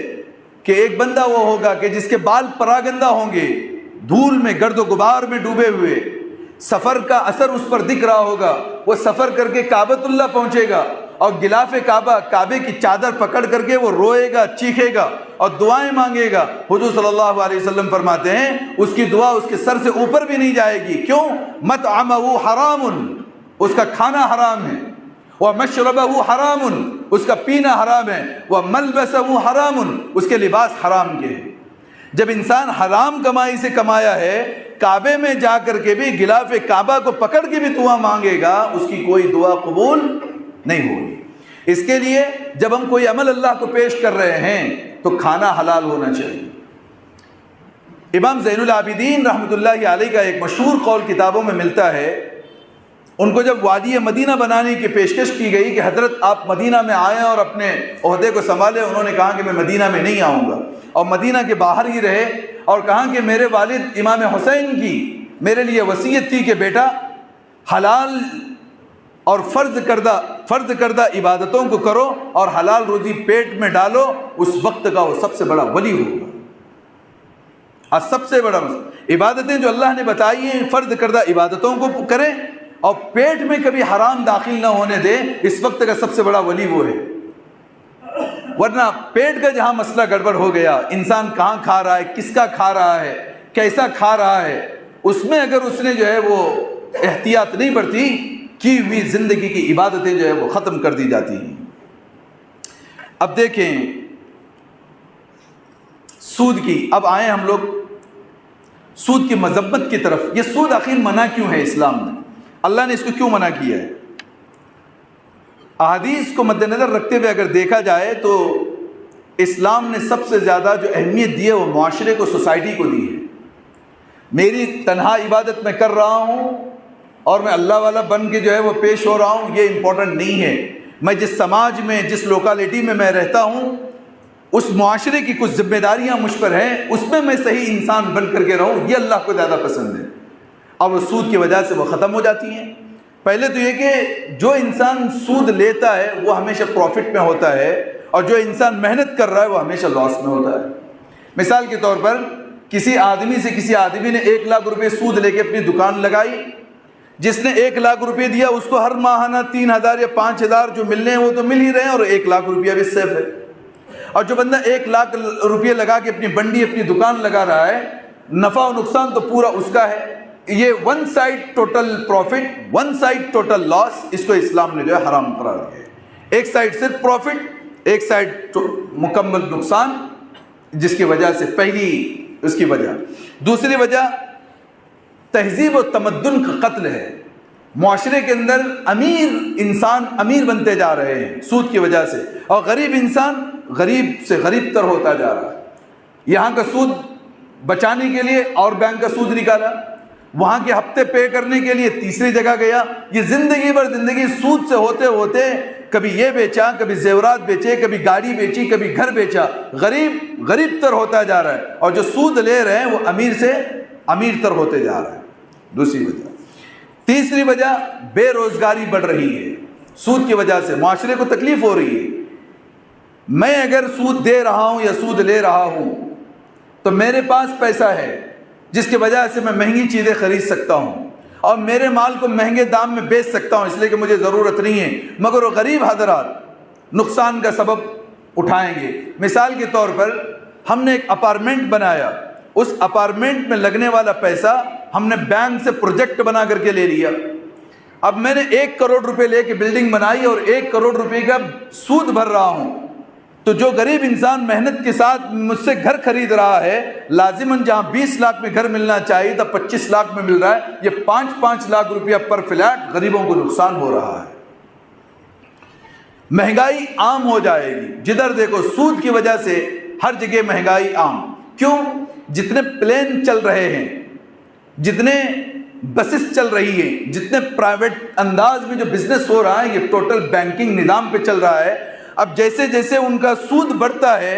کہ ایک بندہ وہ ہوگا کہ جس کے بال پراگندہ ہوں گے, دھول میں گرد و غبار میں ڈوبے ہوئے, سفر کا اثر اس پر دکھ رہا ہوگا, وہ سفر کر کے کعبۃ اللہ پہنچے گا اور غلاف کعبہ, کعبے کی چادر پکڑ کر کے وہ روئے گا, چیخے گا اور دعائیں مانگے گا. حضور صلی اللہ علیہ وسلم فرماتے ہیں اس کی دعا اس کے سر سے اوپر بھی نہیں جائے گی. کیوں؟ مطعمہ حرام, اس کا کھانا حرام ہے, ومشربہ حرام, اس کا پینا حرام ہے, وملبسہ حرام, اس کے لباس حرام کے ہیں. جب انسان حرام کمائی سے کمایا ہے, کعبے میں جا کر کے بھی غلاف کعبہ کو پکڑ کے بھی دعا مانگے گا, اس کی کوئی دعا قبول نہیں ہوگی. اس کے لیے جب ہم کوئی عمل اللہ کو پیش کر رہے ہیں تو کھانا حلال ہونا چاہیے. امام زین العابدین رحمۃ اللہ علیہ کا ایک مشہور قول کتابوں میں ملتا ہے. ان کو جب وادی مدینہ بنانے کی پیشکش کی گئی کہ حضرت آپ مدینہ میں آئیں اور اپنے عہدے کو سنبھالیں, انہوں نے کہا کہ میں مدینہ میں نہیں آؤں گا, اور مدینہ کے باہر ہی رہے, اور کہا کہ میرے والد امام حسین کی میرے لیے وصیت تھی کہ بیٹا حلال اور فرض کردہ عبادتوں کو کرو اور حلال روزی پیٹ میں ڈالو, اس وقت کا وہ سب سے بڑا ولی ہوگا. اور سب سے بڑا عبادتیں جو اللہ نے بتائی ہیں فرض کردہ عبادتوں کو کریں اور پیٹ میں کبھی حرام داخل نہ ہونے دے، اس وقت کا سب سے بڑا ولی وہ ہے۔ ورنہ پیٹ کا جہاں مسئلہ گڑبڑ ہو گیا، انسان کہاں کھا رہا ہے، کس کا کھا رہا ہے، کیسا کھا رہا ہے، اس میں اگر اس نے جو ہے وہ احتیاط نہیں برتی، کی ہوئی زندگی کی عبادتیں جو ہے وہ ختم کر دی جاتی ہیں۔ اب دیکھیں سود کی، اب آئیں ہم لوگ سود کی مذمت کی طرف۔ یہ سود آخر منع کیوں ہے اسلام میں؟ اللہ نے اس کو کیوں منع کیا ہے؟ احادیث کو مد نظر رکھتے ہوئے اگر دیکھا جائے تو اسلام نے سب سے زیادہ جو اہمیت دی ہے وہ معاشرے کو، سوسائٹی کو دی ہے۔ میری تنہا عبادت میں کر رہا ہوں اور میں اللہ والا بن کے جو ہے وہ پیش ہو رہا ہوں، یہ امپورٹنٹ نہیں ہے۔ میں جس سماج میں، جس لوکیلٹی میں رہتا ہوں، اس معاشرے کی کچھ ذمہ داریاں مجھ پر ہیں، اس میں صحیح انسان بن کر کے رہوں، یہ اللہ کو زیادہ پسند ہے۔ اور وہ سود کی وجہ سے وہ ختم ہو جاتی ہیں۔ پہلے تو یہ کہ جو انسان سود لیتا ہے وہ ہمیشہ پروفٹ میں ہوتا ہے، اور جو انسان محنت کر رہا ہے وہ ہمیشہ لاس میں ہوتا ہے۔ مثال کے طور پر کسی آدمی نے 1 لاکھ روپے سود لے کے اپنی دکان لگائی، جس نے 1 لاکھ روپے دیا اس کو ہر ماہانہ 3,000 یا 5,000 جو ملنے ہیں وہ تو مل ہی رہے ہیں، اور 1 لاکھ روپیہ بھی سیف ہے۔ اور جو بندہ 1 لاکھ روپے لگا کے اپنی بنڈی، اپنی دکان لگا رہا ہے، نفع و نقصان تو پورا اس کا ہے۔ یہ one side total profit, one side total loss, اس کو اسلام نے جو ہے حرام قرار دیا ہے۔ ایک سائڈ صرف پروفٹ، ایک سائڈ مکمل نقصان، جس کی وجہ سے پہلی اس کی وجہ۔ دوسری وجہ تہذیب و تمدن کا قتل ہے۔ معاشرے کے اندر امیر انسان امیر بنتے جا رہے ہیں سود کی وجہ سے، اور غریب انسان غریب سے غریب تر ہوتا جا رہا ہے۔ یہاں کا سود بچانے کے لیے اور بینک کا سود نکالا، وہاں کے ہفتے پے کرنے کے لیے تیسری جگہ گیا۔ یہ زندگی بھر زندگی سود سے ہوتے ہوتے کبھی یہ بیچا، کبھی زیورات بیچے، کبھی گاڑی بیچی، کبھی گھر بیچا، غریب تر ہوتا جا رہا ہے، اور جو سود لے رہے ہیں وہ امیر سے امیر تر ہوتے جا رہا ہے۔ دوسری وجہ۔ تیسری وجہ بے روزگاری بڑھ رہی ہے، سود کی وجہ سے معاشرے کو تکلیف ہو رہی ہے۔ میں اگر سود دے رہا ہوں یا سود لے رہا ہوں تو میرے پاس پیسہ ہے جس کی وجہ سے میں مہنگی چیزیں خرید سکتا ہوں، اور میرے مال کو مہنگے دام میں بیچ سکتا ہوں، اس لیے کہ مجھے ضرورت نہیں ہے، مگر وہ غریب حضرات نقصان کا سبب اٹھائیں گے۔ مثال کے طور پر ہم نے ایک اپارٹمنٹ بنایا، اس اپارٹمنٹ میں لگنے والا پیسہ ہم نے بینک سے پروجیکٹ بنا کر کے لے لیا۔ اب میں نے 1 کروڑ روپے لے کے بلڈنگ بنائی اور 1 کروڑ روپے کا سود بھر رہا ہوں، تو جو غریب انسان محنت کے ساتھ مجھ سے گھر خرید رہا ہے، لازماً جہاں 20 لاکھ میں گھر ملنا چاہیے تھا 25 لاکھ میں مل رہا ہے، یہ 5 لاکھ روپیہ پر فلیٹ غریبوں کو نقصان ہو رہا ہے۔ مہنگائی عام ہو جائے گی، جدھر دیکھو سود کی وجہ سے ہر جگہ مہنگائی عام۔ کیوں؟ جتنے پلین چل رہے ہیں، جتنے بسز چل رہی ہیں، جتنے پرائیویٹ انداز میں جو بزنس ہو رہا ہے، یہ ٹوٹل بینکنگ نظام پہ چل رہا ہے۔ اب جیسے جیسے ان کا سود بڑھتا ہے،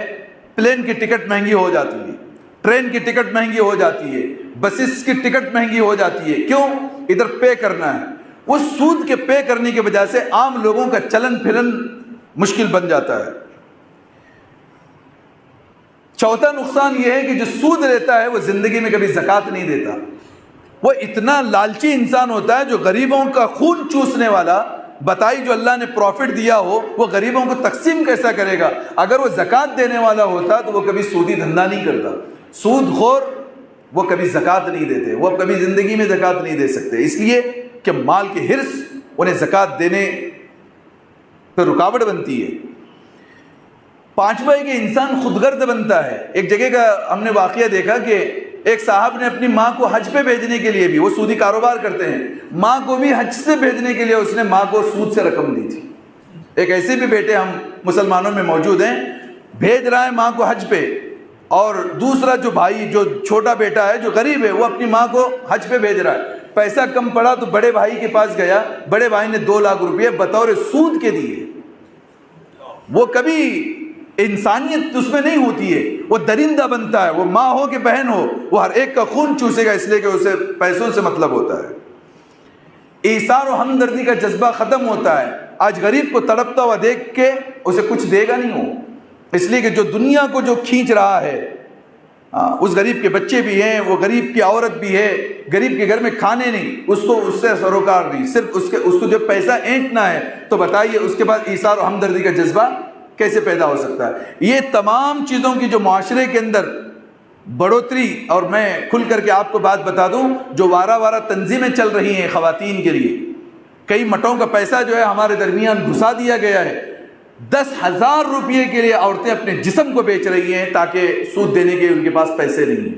پلین کی ٹکٹ مہنگی ہو جاتی ہے، ٹرین کی ٹکٹ مہنگی ہو جاتی ہے، بسز کی ٹکٹ مہنگی ہو جاتی ہے۔ کیوں؟ ادھر پے کرنا ہے۔ وہ سود کے پے کرنے کی وجہ سے عام لوگوں کا چلن پھرن مشکل بن جاتا ہے۔ چوتھا نقصان یہ ہے کہ جو سود لیتا ہے وہ زندگی میں کبھی زکوٰۃ نہیں دیتا۔ وہ اتنا لالچی انسان ہوتا ہے جو غریبوں کا خون چوسنے والا، بتائی جو اللہ نے پروفٹ دیا ہو وہ غریبوں کو تقسیم کیسا کرے گا؟ اگر وہ زکوٰۃ دینے والا ہوتا تو وہ کبھی سودی دھندا نہیں کرتا۔ سود خور وہ کبھی زکوٰۃ نہیں دیتے، وہ کبھی زندگی میں زکوٰۃ نہیں دے سکتے، اس لیے کہ مال کی حرص انہیں زکوٰۃ دینے پہ رکاوٹ بنتی ہے۔ پانچواں کہ انسان خود غرض بنتا ہے۔ ایک جگہ کا ہم نے واقعہ دیکھا کہ ایک صاحب نے اپنی ماں کو حج پہ بھیجنے کے لیے بھی، وہ سودی کاروبار کرتے ہیں، ماں کو بھی حج سے بھیجنے کے لیے اس نے ماں کو سود سے رقم دی تھی۔ ایک ایسے بھی بیٹے ہم مسلمانوں میں موجود ہیں، بھیج رہا ہے ماں کو حج پہ، اور دوسرا جو بھائی جو چھوٹا بیٹا ہے جو غریب ہے وہ اپنی ماں کو حج پہ بھیج رہا ہے۔ پیسہ کم پڑا تو بڑے بھائی کے پاس گیا، بڑے بھائی نے 2 لاکھ روپے بطور سود کے دیے۔ وہ کبھی انسانیت اس میں نہیں ہوتی ہے، وہ درندہ بنتا ہے۔ وہ ماں ہو کہ بہن ہو، وہ ہر ایک کا خون چوسے گا، اس لیے کہ اسے پیسوں سے مطلب ہوتا ہے۔ ایثار و ہمدردی کا جذبہ ختم ہوتا ہے۔ آج غریب کو تڑپتا ہوا دیکھ کے اسے کچھ دے گا نہیں ہو، اس لیے کہ جو دنیا کو جو کھینچ رہا ہے اس غریب کے بچے بھی ہیں، وہ غریب کی عورت بھی ہے، غریب کے گھر میں کھانے نہیں، اس کو اس سے سروکار نہیں، صرف اس کو جو پیسہ اینٹنا ہے، تو بتائیے اس کے بعد ایثار و ہمدردی کا جذبہ کیسے پیدا ہو سکتا ہے؟ یہ تمام چیزوں کی جو معاشرے کے اندر بڑھوتری، اور میں کھل کر کے آپ کو بات بتا دوں، جو وارہ وارہ تنظیمیں چل رہی ہیں خواتین کے لیے، کئی مٹوں کا پیسہ جو ہے ہمارے درمیان گھسا دیا گیا ہے، 10,000 روپئے کے لیے عورتیں اپنے جسم کو بیچ رہی ہیں تاکہ سود دینے کے ان کے پاس پیسے نہیں ہیں۔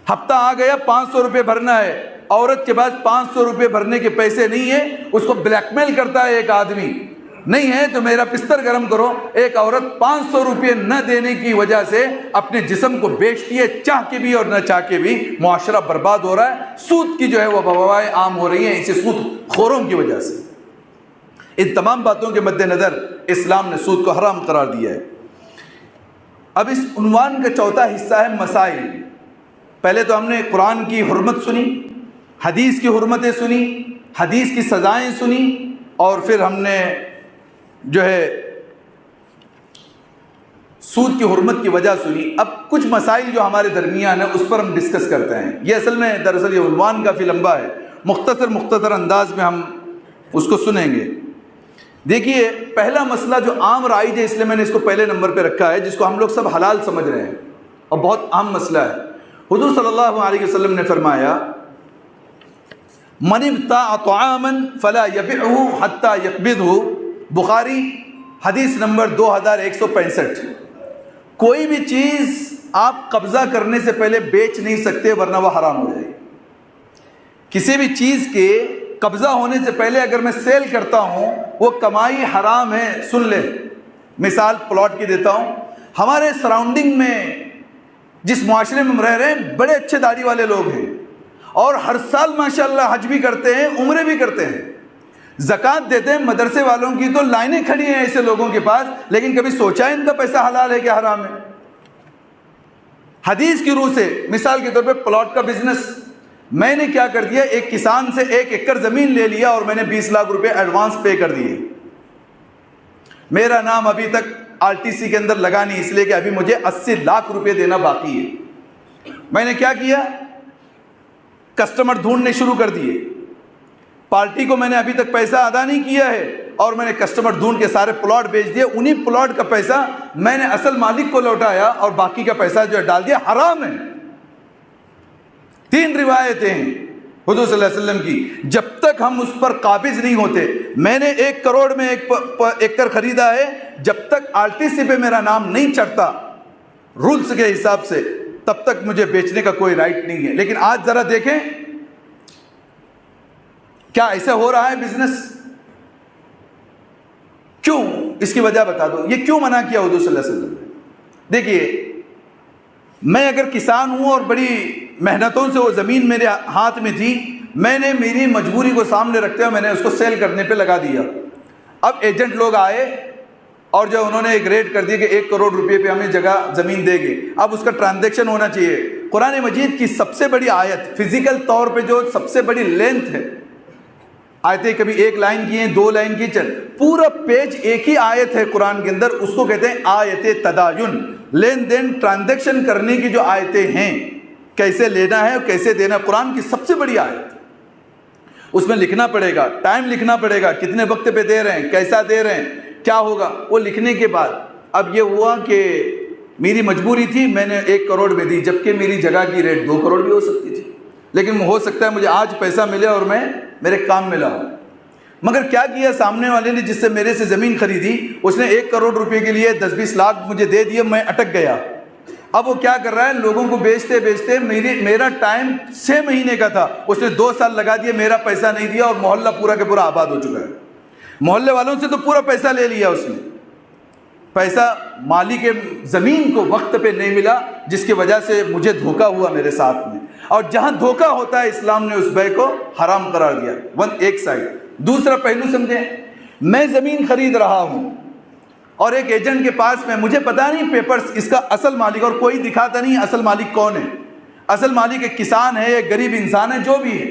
ہفتہ آ گیا، 500 روپے بھرنا ہے، عورت کے پاس 500 روپے بھرنے کے پیسے نہیں ہیں، اس کو بلیک میل کرتا ہے ایک آدمی، نہیں ہے تو میرا بستر گرم کرو۔ ایک عورت 500 روپے نہ دینے کی وجہ سے اپنے جسم کو بیچتی ہے، چاہ کے بھی اور نہ چاہ کے بھی۔ معاشرہ برباد ہو رہا ہے، سود کی جو ہے وہ وبائیں عام ہو رہی ہیں اسے سود خوروں کی وجہ سے۔ ان تمام باتوں کے مد نظر اسلام نے سود کو حرام قرار دیا ہے۔ اب اس عنوان کا چوتھا حصہ ہے مسائل۔ پہلے تو ہم نے قرآن کی حرمت سنی، حدیث کی حرمتیں سنی، حدیث کی سزائیں سنی، اور پھر ہم نے جو ہے سود کی حرمت کی وجہ سنی۔ اب کچھ مسائل جو ہمارے درمیان ہیں اس پر ہم ڈسکس کرتے ہیں۔ یہ اصل میں دراصل یہ عنوان کافی لمبا ہے، مختصر انداز میں ہم اس کو سنیں گے۔ دیکھیے، پہلا مسئلہ جو عام رائج ہے، اس لیے میں نے اس کو پہلے نمبر پہ رکھا ہے، جس کو ہم لوگ سب حلال سمجھ رہے ہیں اور بہت عام مسئلہ ہے۔ حضور صلی اللہ علیہ وسلم نے فرمایا، من ابتاع طعاما فلا يبعه حتى يقبضه، بخاری حدیث نمبر 2165۔ کوئی بھی چیز آپ قبضہ کرنے سے پہلے بیچ نہیں سکتے ورنہ وہ حرام ہو جائے گی۔ کسی بھی چیز کے قبضہ ہونے سے پہلے اگر میں سیل کرتا ہوں وہ کمائی حرام ہے۔ سن لے، مثال پلاٹ کی دیتا ہوں۔ ہمارے سراؤنڈنگ میں جس معاشرے میں ہم رہ رہے ہیں، بڑے اچھے داڑھی والے لوگ ہیں اور ہر سال ماشاءاللہ حج بھی کرتے ہیں، عمرے بھی کرتے ہیں، زکوٰۃ دیتے ہیں۔ مدرسے والوں کی تو لائنیں کھڑی ہیں ایسے لوگوں کے پاس، لیکن کبھی سوچا ہے ان کا پیسہ حلال ہے کہ حرام ہے؟ حدیث کی روح سے مثال کے طور پہ پلاٹ کا بزنس، میں نے کیا کر دیا، ایک کسان سے 1 ایکڑ زمین لے لیا اور میں نے 20 لاکھ روپے ایڈوانس پے کر دیے۔ میرا نام ابھی تک RTC کے اندر لگا نہیں، اس لیے کہ ابھی مجھے 80 لاکھ روپے دینا باقی ہے۔ میں نے کیا کیا، کسٹمر ڈھونڈنے شروع کر دیے۔ پارٹی کو میں نے ابھی تک پیسہ ادا نہیں کیا ہے اور میں نے کسٹمر ڈھونڈ کے سارے پلاٹ بیچ دیے۔ انہی پلاٹ کا پیسہ میں نے اصل مالک کو لوٹایا اور باقی کا پیسہ جو ڈال دیا، حرام ہے۔ 3 روایتیں ہیں حضور صلی اللہ علیہ وسلم کی، جب تک ہم اس پر قابض نہیں ہوتے۔ میں نے 1 کروڑ میں 1 ایکڑ خریدا ہے، جب تک RTC پہ میرا نام نہیں چڑھتا رولز کے حساب سے، تب تک مجھے بیچنے کا کوئی رائٹ نہیں ہے۔ لیکن آج ذرا دیکھیں کیا ایسا ہو رہا ہے بزنس؟ کیوں؟ اس کی وجہ بتا دو، یہ کیوں منع کیا حضور صلی اللہ علیہ وسلم نے؟ دیکھیے، میں اگر کسان ہوں اور بڑی محنتوں سے وہ زمین میرے ہاتھ میں تھی، میں نے میری مجبوری کو سامنے رکھتے ہوئے میں نے اس کو سیل کرنے پہ لگا دیا۔ اب ایجنٹ لوگ آئے اور جو انہوں نے ایک ریٹ کر دیا کہ 1 کروڑ روپے پہ ہمیں جگہ زمین دے گے۔ اب اس کا ٹرانزیکشن ہونا چاہیے۔ قرآن مجید کی سب سے بڑی آیت، فزیکل طور پہ جو سب سے بڑی لینتھ ہے، آیتیں کبھی 1 لائن کی ہیں، 2 لائن کی، پورا پیج ایک ہی آیت ہے قرآن کے اندر، اس کو کہتے ہیں آیت تداین، لین دین ٹرانزیکشن کرنے کی جو آیتیں ہیں، کیسے لینا ہے اور کیسے دینا۔ قرآن کی سب سے بڑی آیت، اس میں لکھنا پڑے گا، ٹائم لکھنا پڑے گا، کتنے وقت پہ دے رہے ہیں، کیسا دے رہے ہیں، کیا ہوگا۔ وہ لکھنے کے بعد اب یہ ہوا کہ میری مجبوری تھی، میں نے 1 کروڑ میں دی، جبکہ میری جگہ کی ریٹ 2 کروڑ بھی ہو سکتی تھی، لیکن ہو سکتا ہے مجھے آج پیسہ ملے اور میں میرے کام میں لاؤں۔ مگر کیا کیا سامنے والے نے، جس سے میرے سے زمین خریدی، اس نے 1 کروڑ روپے کے لیے 10-20 لاکھ مجھے دے دیے، میں اٹک گیا۔ اب وہ کیا کر رہا ہے، لوگوں کو بیچتے بیچتے میرا ٹائم 6 مہینے کا تھا، اس نے 2 سال لگا دیے، میرا پیسہ نہیں دیا اور محلہ پورا کے پورا آباد ہو چکا ہے۔ محلے والوں سے تو پورا پیسہ لے لیا اس نے، پیسہ مالک زمین کو وقت پہ نہیں ملا، جس کی وجہ سے مجھے دھوکہ ہوا میرے ساتھ میں۔ اور جہاں دھوکہ ہوتا ہے اسلام نے اس بے کو حرام قرار دیا۔ ایک سائڈ۔ دوسرا پہلو سمجھیں، میں زمین خرید رہا ہوں اور ایک ایجنٹ کے پاس میں، مجھے پتا نہیں پیپرز، اس کا اصل مالک، اور کوئی دکھاتا نہیں اصل مالک کون ہے۔ اصل مالک ایک کسان ہے، ایک غریب انسان ہے، جو بھی ہے۔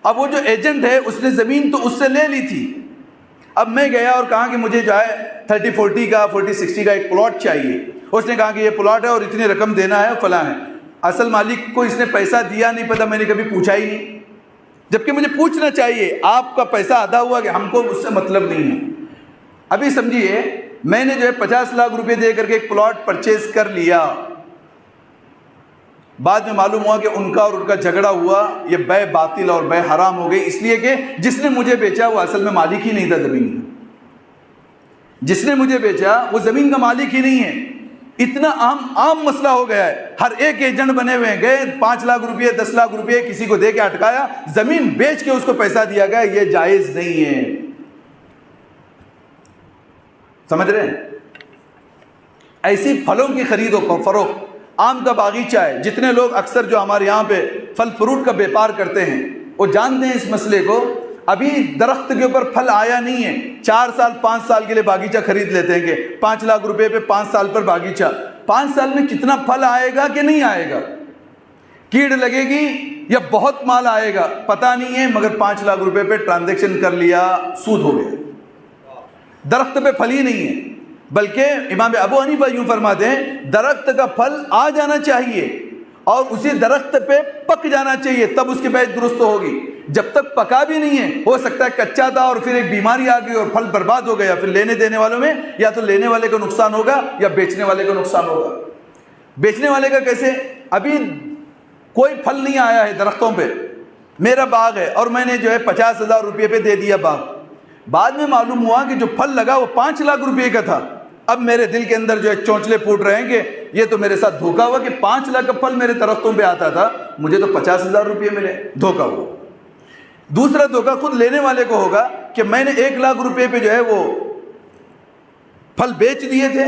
اب وہ جو ایجنٹ ہے اس نے زمین تو اس سے لے لی تھی۔ اب میں گیا اور کہا کہ مجھے جو ہے 30-40 کا 40-60 کا ایک پلاٹ چاہیے۔ اس نے کہا کہ یہ پلاٹ ہے اور اتنی رقم دینا ہے فلاں ہے، اصل مالک کو اس نے پیسہ دیا نہیں پتا، میں نے کبھی پوچھا ہی نہیں، جبکہ مجھے پوچھنا چاہیے آپ کا پیسہ ادا ہوا کہ ہم کو اس سے مطلب نہیں ہے۔ ابھی سمجھیے میں نے جو ہے 50 لاکھ روپے دے کر کے ایک پلاٹ پرچیز کر لیا، بعد میں معلوم ہوا کہ ان کا اور ان کا جھگڑا ہوا، یہ بے باطل اور بے حرام ہو گئی، اس لیے کہ جس نے مجھے بیچا وہ اصل میں مالک ہی نہیں تھا زمین کا، جس نے مجھے بیچا وہ زمین کا مالک ہی نہیں ہے۔ اتنا عام مسئلہ ہو گیا ہے، ہر ایک ایجنٹ بنے ہوئے ہیں، گئے 5 لاکھ روپے 10 لاکھ روپے کسی کو دے کے اٹکایا، زمین بیچ کے اس کو پیسہ دیا گیا، یہ جائز نہیں ہے۔ سمجھ رہے ہیں؟ ایسی پھلوں کی خرید و فروخت، آم کا باغیچہ ہے، جتنے لوگ اکثر جو ہمارے یہاں پہ پھل فروٹ کا بیپار کرتے ہیں وہ جانتے ہیں اس مسئلے کو۔ ابھی درخت کے اوپر پھل آیا نہیں ہے، 4 سال 5 سال کے لیے باغیچہ خرید لیتے ہیں کہ 5 لاکھ روپے پہ 5 سال پر باغیچہ، 5 سال میں کتنا پھل آئے گا کہ نہیں آئے گا، کیڑ لگے گی یا بہت مال آئے گا پتہ نہیں ہے، مگر 5 لاکھ روپے پہ ٹرانزیکشن کر لیا، سود ہو گیا۔ درخت پہ پھل ہی نہیں ہے، بلکہ امام ابو حنیفہ یوں فرماتے ہیں درخت کا پھل آ جانا چاہیے اور اسی درخت پہ پک جانا چاہیے، تب اس کی بیعت درست ہوگی۔ جب تک پکا بھی نہیں ہے، ہو سکتا ہے کچا تھا اور پھر ایک بیماری آ گئی اور پھل برباد ہو گیا، پھر لینے دینے والوں میں یا تو لینے والے کو نقصان ہوگا یا بیچنے والے کو نقصان ہوگا۔ بیچنے والے کا کیسے؟ ابھی کوئی پھل نہیں آیا ہے درختوں پہ، میرا باغ ہے اور میں نے جو ہے 50,000 روپے پہ دے دیا باغ، بعد میں معلوم ہوا کہ جو پھل لگا وہ 5 لاکھ روپے کا تھا۔ اب میرے دل کے اندر جو ہے چونچلے پھوٹ رہے ہیں کہ یہ تو میرے ساتھ دھوکا ہوا کہ 5 لاکھ کا پھل میرے درختوں پہ آتا تھا، مجھے تو 50,000 روپے ملے، دھوکا ہوا۔ دوسرا دھوکا خود لینے والے کو ہوگا کہ میں نے 1 لاکھ روپے پہ جو ہے وہ پھل بیچ دیے تھے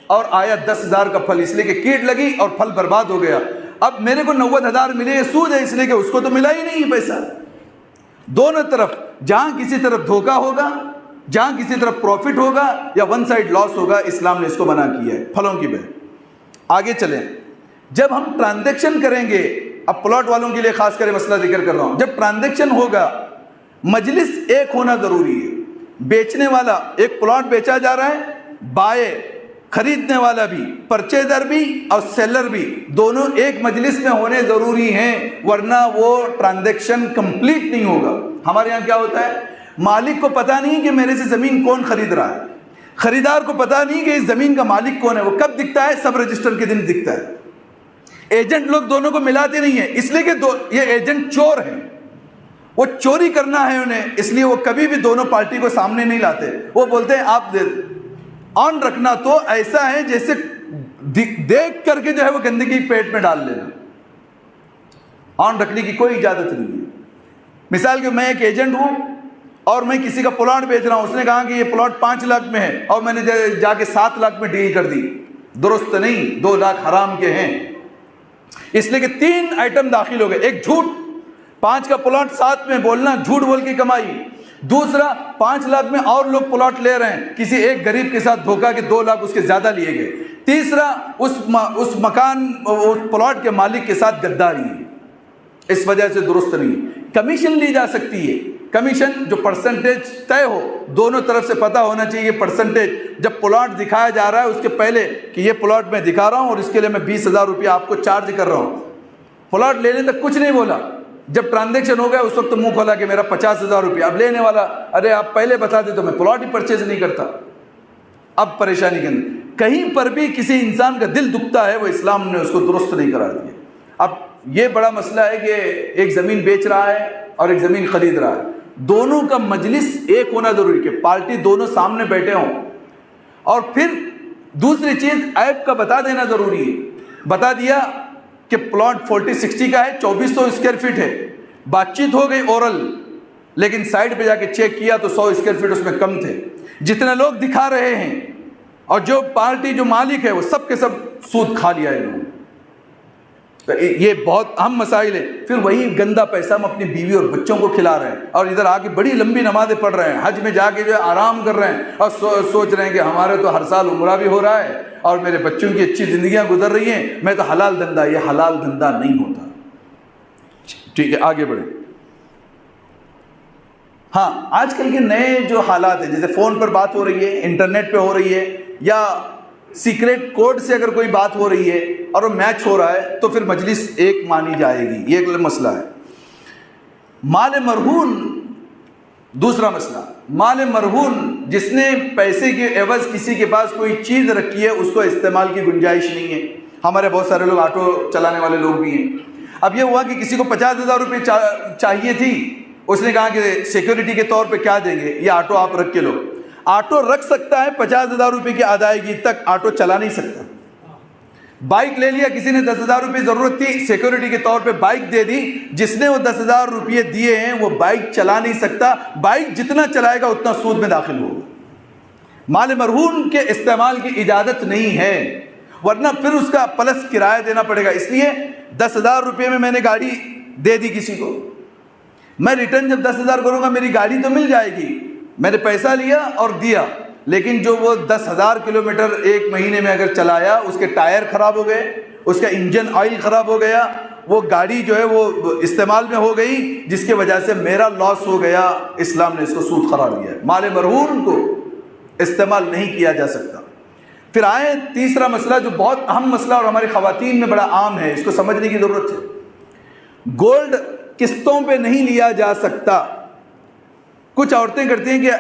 اور آیا 10,000 کا پھل، اس لیے کہ کیٹ لگی اور پھل برباد ہو گیا، اب میرے کو 90,000 ملے، یہ سود ہے، اس لیے کہ اس کو تو ملا ہی نہیں پیسہ۔ دونوں طرف جہاں کسی طرف دھوکا ہوگا، جہاں کسی طرف پروفٹ ہوگا یا ون سائڈ لاس ہوگا، اسلام نے اس کو منع کیا ہے پھلوں کی بے۔ آگے چلیں، جب ہم ٹرانزیکشن کریں گے، اب پلاٹ والوں کے لیے خاص کر مسئلہ ذکر کر رہا ہوں، جب ٹرانزیکشن ہوگا مجلس ایک ہونا ضروری ہے، بیچنے والا ایک پلاٹ بیچا جا رہا ہے، بائے خریدنے والا بھی، پرچیزر بھی اور سیلر بھی، دونوں ایک مجلس میں ہونے ضروری ہیں، ورنہ وہ ٹرانزیکشن کمپلیٹ نہیں ہوگا۔ ہمارے یہاں کیا ہوتا ہے، مالک کو پتہ نہیں کہ میرے سے زمین کون خرید رہا ہے، خریدار کو پتہ نہیں کہ اس زمین کا مالک کون ہے، وہ کب دکھتا ہے؟ سب رجسٹر کے دن دکھتا ہے۔ ایجنٹ لوگ دونوں کو ملاتے نہیں ہیں، اس لیے کہ یہ ایجنٹ چور ہیں، وہ چوری کرنا ہے انہیں، اس لیے وہ کبھی بھی دونوں پارٹی کو سامنے نہیں لاتے۔ وہ بولتے ہیں آپ آن رکھنا تو ایسا ہے جیسے دیکھ کر کے جو ہے وہ گندگی پیٹ میں ڈال لینا، آن رکھنے کی کوئی اجازت نہیں ہے۔ مثال کہ میں ایک ایجنٹ ہوں اور میں کسی کا پلاٹ بیچ رہا ہوں، اس نے کہا کہ یہ پلاٹ 5 لاکھ میں ہے اور میں نے جا کے 7 لاکھ میں ڈیل کر دی، درست نہیں، 2 لاکھ حرام کے ہیں، اس لیے کہ 3 آئٹم داخل ہو گئے، ایک جھوٹ، 5 کا پلاٹ 7 میں بولنا، جھوٹ بول کے کمائی، دوسرا 5 لاکھ میں اور لوگ پلاٹ لے رہے ہیں، کسی ایک غریب کے ساتھ دھوکا کہ 2 لاکھ اس کے زیادہ لیے گئے، تیسرا اس مکان اس پلاٹ کے مالک کے ساتھ غداری ہے، اس وجہ سے درست نہیں۔ کمیشن لی جا سکتی ہے، کمیشن جو پرسنٹیج طے ہو، دونوں طرف سے پتہ ہونا چاہیے پرسنٹیج، جب پلاٹ دکھایا جا رہا ہے اس کے پہلے کہ یہ پلاٹ میں دکھا رہا ہوں اور اس کے لیے میں 20,000 روپیہ آپ کو چارج کر رہا ہوں، پلاٹ لینے تک کچھ نہیں بولا، جب ٹرانزیکشن ہو گیا اس وقت منہ کھولا کہ میرا 50,000 روپیہ، اب لینے والا ارے آپ پہلے بتا دیں تو میں پلاٹ ہی پرچیز نہیں کرتا، اب پریشانی کے اندر کہیں پر بھی کسی انسان کا دل دکھتا ہے وہ اسلام نے اس کو درست نہیں کرا دیا۔ اب یہ بڑا مسئلہ ہے کہ ایک زمین بیچ رہا ہے اور ایک زمین خرید رہا ہے، دونوں کا مجلس ایک ہونا ضروری کہ پارٹی دونوں سامنے بیٹھے ہوں، اور پھر دوسری چیز عیب کا بتا دینا ضروری ہے، بتا دیا کہ پلاٹ 40-60 کا ہے، 2400 اسکوائر فٹ ہے، بات چیت ہو گئی اورل، لیکن سائڈ پہ جا کے چیک کیا تو 100 اسکوائر فٹ اس میں کم تھے، جتنے لوگ دکھا رہے ہیں اور جو پارٹی جو مالک ہے وہ سب کے سب سود کھا لیا انہوں نے۔ یہ بہت اہم مسائل ہے۔ پھر وہی گندا پیسہ ہم اپنی بیوی اور بچوں کو کھلا رہے ہیں اور ادھر آ کے بڑی لمبی نمازیں پڑھ رہے ہیں، حج میں جا کے جو ہے آرام کر رہے ہیں اور سوچ رہے ہیں کہ ہمارے تو ہر سال عمرہ بھی ہو رہا ہے اور میرے بچوں کی اچھی زندگیاں گزر رہی ہیں، میں تو حلال دھندا، یہ حلال دھندا نہیں ہوتا۔ ٹھیک ہے، آگے بڑھیں۔ ہاں، آج کل کے نئے جو حالات ہیں، جیسے فون پر بات ہو رہی ہے، انٹرنیٹ پہ ہو رہی ہے، یا سیکریٹ کوڈ سے اگر کوئی بات ہو رہی ہے اور وہ میچ ہو رہا ہے تو پھر مجلس ایک مانی جائے گی. یہ ایک مسئلہ ہے. مال مرہون، دوسرا مسئلہ مال مرہون، جس نے پیسے کے عوض کسی کے پاس کوئی چیز رکھی ہے اس کو استعمال کی گنجائش نہیں ہے. ہمارے بہت سارے لوگ آٹو چلانے والے لوگ بھی ہیں. اب یہ ہوا کہ کسی کو 50,000 روپے چاہیے تھی، اس نے کہا کہ سیکیورٹی کے طور پہ کیا دیں گے، یہ آٹو آپ رکھ کے لو. آٹو رکھ سکتا ہے 50,000 روپے کی ادائیگی تک، آٹو چلا نہیں سکتا. بائک لے لیا کسی نے، 10,000 روپے ضرورت تھی، سیکیورٹی کے طور پہ بائک دے دی. جس نے وہ 10,000 روپے دیے ہیں وہ بائک چلا نہیں سکتا. بائک جتنا چلائے گا اتنا سود میں داخل ہوگا. مال مرہون کے استعمال کی اجازت نہیں ہے، ورنہ پھر اس کا پلس کرایہ دینا پڑے گا. اس لیے 10,000 روپے میں میں نے گاڑی دے دی کسی کو، میں ریٹرن جب 10,000 کروں گا میری گاڑی تو مل جائے گی. میں نے پیسہ لیا اور دیا، لیکن جو وہ 10,000 کلومیٹر ایک مہینے میں اگر چلایا، اس کے ٹائر خراب ہو گئے، اس کا انجن آئل خراب ہو گیا، وہ گاڑی جو ہے وہ استعمال میں ہو گئی، جس کی وجہ سے میرا لاس ہو گیا. اسلام نے اس کو سود قرار دیا ہے. مال مرہون کو استعمال نہیں کیا جا سکتا. پھر آئے تیسرا مسئلہ جو بہت اہم مسئلہ اور ہماری خواتین میں بڑا عام ہے، اس کو سمجھنے کی ضرورت ہے. گولڈ قسطوں پہ نہیں لیا جا سکتا. کچھ عورتیں کرتی ہیں کہ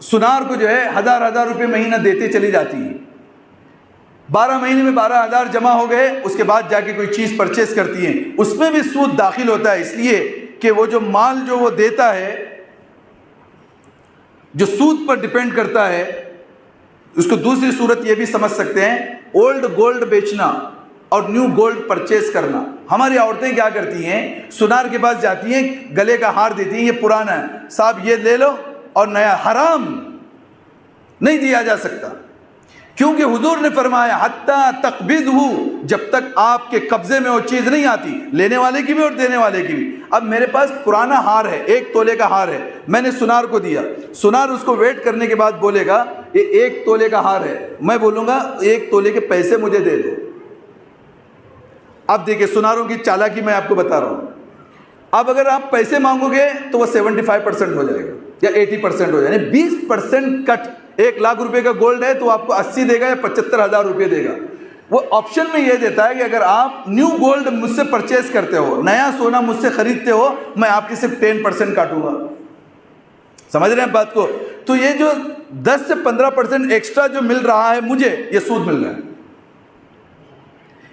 سنار کو جو ہے 1,000 روپے مہینہ دیتے چلی جاتی ہیں. 12 مہینے میں 12,000 جمع ہو گئے، اس کے بعد جا کے کوئی چیز پرچیز کرتی ہیں. اس میں بھی سود داخل ہوتا ہے، اس لیے کہ وہ جو مال جو وہ دیتا ہے جو سود پر ڈیپینڈ کرتا ہے. اس کو دوسری صورت یہ بھی سمجھ سکتے ہیں، اولڈ گولڈ بیچنا اور نیو گولڈ پرچیز کرنا. ہماری عورتیں کیا کرتی ہیں، سنار کے پاس جاتی ہیں، گلے کا ہار دیتی ہیں، یہ پرانا ہے صاحب یہ لے لو، اور نیا. حرام، نہیں دیا جا سکتا، کیونکہ حضور نے فرمایا حتیٰ تقبضہ، جب تک آپ کے قبضے میں وہ چیز نہیں آتی، لینے والے کی بھی اور دینے والے کی بھی. اب میرے پاس پرانا ہار ہے، 1 تولے کا ہار ہے، میں نے سنار کو دیا. سنار اس کو ویٹ کرنے کے بعد بولے گا یہ 1 تولے کا ہار ہے. میں بولوں گا 1 تولے کے پیسے مجھے دے دو. اب دیکھیں سناروں کی چالاکی میں آپ کو بتا رہا ہوں. اب اگر آپ پیسے مانگو گے تو وہ 75% ہو جائے گا یا 80% ہو جائے گا، یعنی 20% کٹ. 1 لاکھ روپے کا گولڈ ہے تو آپ کو 80 دے گا یا 75,000 روپے دے گا. وہ آپشن میں یہ دیتا ہے کہ اگر آپ نیو گولڈ مجھ سے پرچیز کرتے ہو، نیا سونا مجھ سے خریدتے ہو، میں آپ کی صرف 10% کاٹوں گا. سمجھ رہے ہیں بات کو؟ تو یہ جو 10 سے 15% ایکسٹرا جو مل رہا ہے مجھے، یہ سود مل رہا ہے.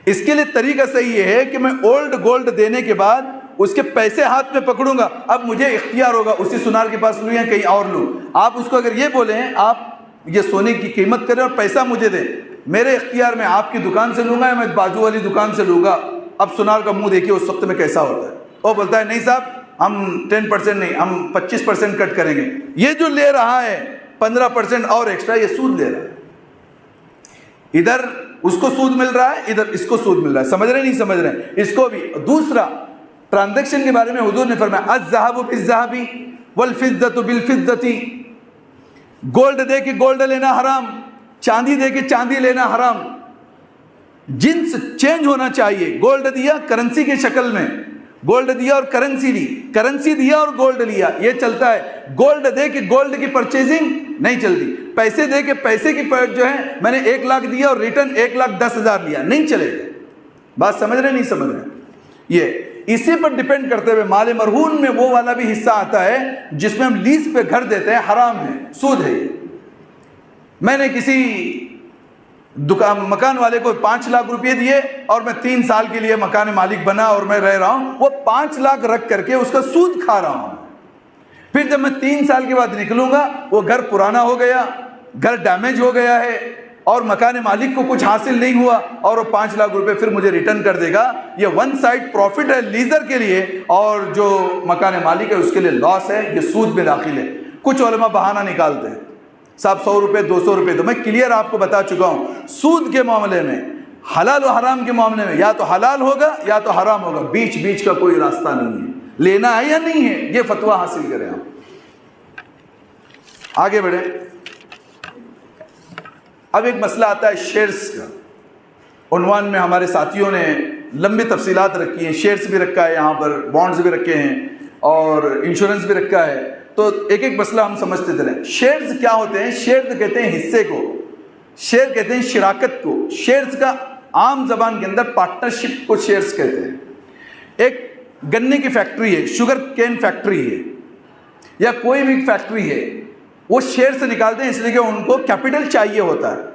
اس کے لیے طریقہ صحیح یہ ہے کہ میں اولڈ گولڈ دینے کے بعد اس کے پیسے ہاتھ میں پکڑوں گا. اب مجھے اختیار ہوگا اسی سنار کے پاس لوں یا کہیں اور لوں. آپ اس کو اگر یہ بولیں آپ یہ سونے کی قیمت کریں اور پیسہ مجھے دیں، میرے اختیار میں آپ کی دکان سے لوں گا یا میں بازو والی دکان سے لوں گا. اب سنار کا منہ دیکھیے اس وقت میں کیسا ہوتا ہے. وہ بولتا ہے نہیں صاحب ہم 10% نہیں، ہم 25% کٹ کریں گے. یہ جو لے رہا ہے 15% اور ایکسٹرا، یہ سود لے رہا ہے. ادھر اس کو سود مل رہا ہے، ادھر اس کو سود مل رہا ہے. سمجھ رہے نہیں سمجھ رہے اس کو بھی. دوسرا ٹرانزیکشن کے بارے میں حضور نے فرمایا الذهب بالذهب والفضة بالفضة. گولڈ دے کے گولڈ لینا حرام، چاندی دے کے چاندی لینا حرام. جنس چینج ہونا چاہیے. گولڈ دیا کرنسی کے شکل میں، گولڈ دیا اور کرنسی لی، کرنسی دیا اور گولڈ لیا، یہ چلتا ہے. گولڈ دے کے گولڈ کی پرچیزنگ نہیں چلتی. پیسے دے کے پیسے کی جو ہے میں نے 1 لاکھ دیا اور ریٹرن 1,10,000 لیا، نہیں چلے گا. بات سمجھ رہے نہیں سمجھ رہے؟ یہ اسی پر ڈیپینڈ کرتے ہوئے مال مرہون میں وہ والا بھی حصہ آتا ہے جس میں ہم لیز پہ گھر دیتے ہیں، حرام ہے، سود ہے. یہ میں نے کسی مکان والے کو 5 لاکھ روپے دیے اور میں 3 سال کے لیے مکان مالک بنا اور میں رہ رہا ہوں. وہ 5 لاکھ رکھ کر کے اس کا سود کھا رہا ہوں. پھر جب میں 3 سال کے بعد نکلوں گا وہ گھر پرانا ہو گیا، گھر ڈیمیج ہو گیا ہے اور مکان مالک کو کچھ حاصل نہیں ہوا اور وہ 5 لاکھ روپے پھر مجھے ریٹرن کر دے گا. یہ 1 سائڈ پروفٹ ہے لیزر کے لیے اور جو مکان مالک ہے اس کے لیے لاس ہے. یہ سود میں داخل ہے. کچھ علماء بہانہ نکالتے ہیں صاحب 100 روپے 200 روپے. تو میں کلیئر آپ کو بتا چکا ہوں سود کے معاملے میں، حلال و حرام کے معاملے میں یا تو حلال ہوگا یا تو حرام ہوگا، بیچ کا کوئی راستہ نہیں ہے. لینا ہے یا نہیں ہے یہ فتویٰ حاصل کریں. آپ آگے بڑھیں. اب ایک مسئلہ آتا ہے شیئرز کا. عنوان میں ہمارے ساتھیوں نے لمبی تفصیلات رکھی ہیں. شیئرز بھی رکھا ہے یہاں پر، بانڈز بھی رکھے ہیں اور انشورنس بھی رکھا ہے. تو ایک ایک مسئلہ ہم سمجھتے چلیں. شیئرز کیا ہوتے ہیں؟ شیئرز کہتے ہیں حصے کو. شیئر کہتے ہیں شراکت کو. شیئرز کا عام زبان کے اندر پارٹنرشپ کو شیئرز کہتے ہیں. ایک گنے کی فیکٹری ہے, شوگر کین فیکٹری ہے یا کوئی بھی فیکٹری ہے, وہ شیئر سے نکالتے ہیں اس لیے کہ ان کو کیپٹل چاہیے ہوتا ہے,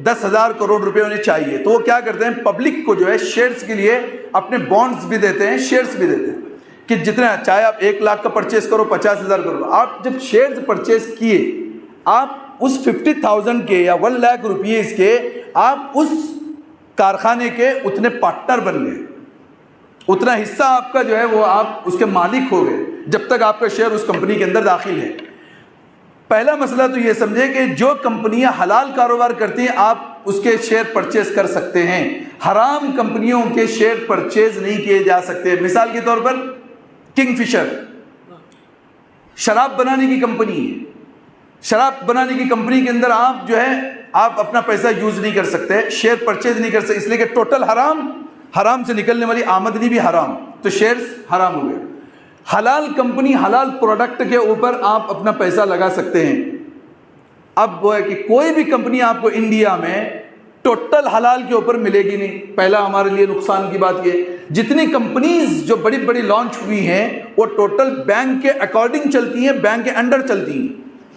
10,000 کروڑ روپے انہیں چاہیے, تو وہ کیا کرتے ہیں پبلک کو جو ہے شیئرز کے لیے اپنے بانڈز بھی دیتے ہیں, شیئرز بھی دیتے ہیں کہ جتنا چاہے آپ 1 لاکھ کا پرچیز کرو, 50,000 کرو. آپ جب شیئرز پرچیز کیے, آپ اس 50,000 کے یا 1 لاکھ روپیز کے آپ اس کارخانے کے اتنے پارٹنر بن گئے, اتنا حصہ آپ کا جو ہے وہ آپ اس کے مالک ہو گئے جب تک آپ کا شیئر اس کمپنی کے اندر داخل ہے. پہلا مسئلہ تو یہ سمجھے کہ جو کمپنیاں حلال کاروبار کرتی ہیں آپ اس کے شیئر پرچیز کر سکتے ہیں, حرام کمپنیوں کے شیئر پرچیز نہیں کیے جا سکتے. مثال کے طور پر کنگ فشر شراب بنانے کی کمپنی ہے, شراب بنانے کی کمپنی کے اندر آپ جو ہے آپ اپنا پیسہ یوز نہیں کر سکتے, شیئر پرچیز نہیں کر سکتے, اس لیے کہ ٹوٹل حرام سے نکلنے والی آمدنی بھی حرام, تو شیئرز حرام ہو گئے. حلال کمپنی حلال پروڈکٹ کے اوپر آپ اپنا پیسہ لگا سکتے ہیں. اب وہ ہے کہ کوئی بھی کمپنی آپ کو انڈیا میں ٹوٹل حلال کے اوپر ملے گی نہیں. پہلا ہمارے لیے نقصان کی بات یہ, جتنی کمپنیز جو بڑی بڑی لانچ ہوئی ہیں وہ ٹوٹل بینک کے اکارڈنگ چلتی ہیں, بینک کے انڈر چلتی ہیں,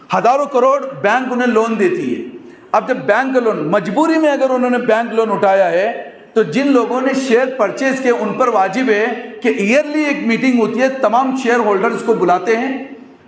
ہزاروں کروڑ بینک انہیں لون دیتی ہے. اب جب بینک کا لون مجبوری میں اگر انہوں نے بینک لون اٹھایا ہے تو جن لوگوں نے شیئر پرچیز کے ان پر واجب ہے کہ ایئرلی ایک میٹنگ ہوتی ہے, تمام شیئر ہولڈرز کو بلاتے ہیں,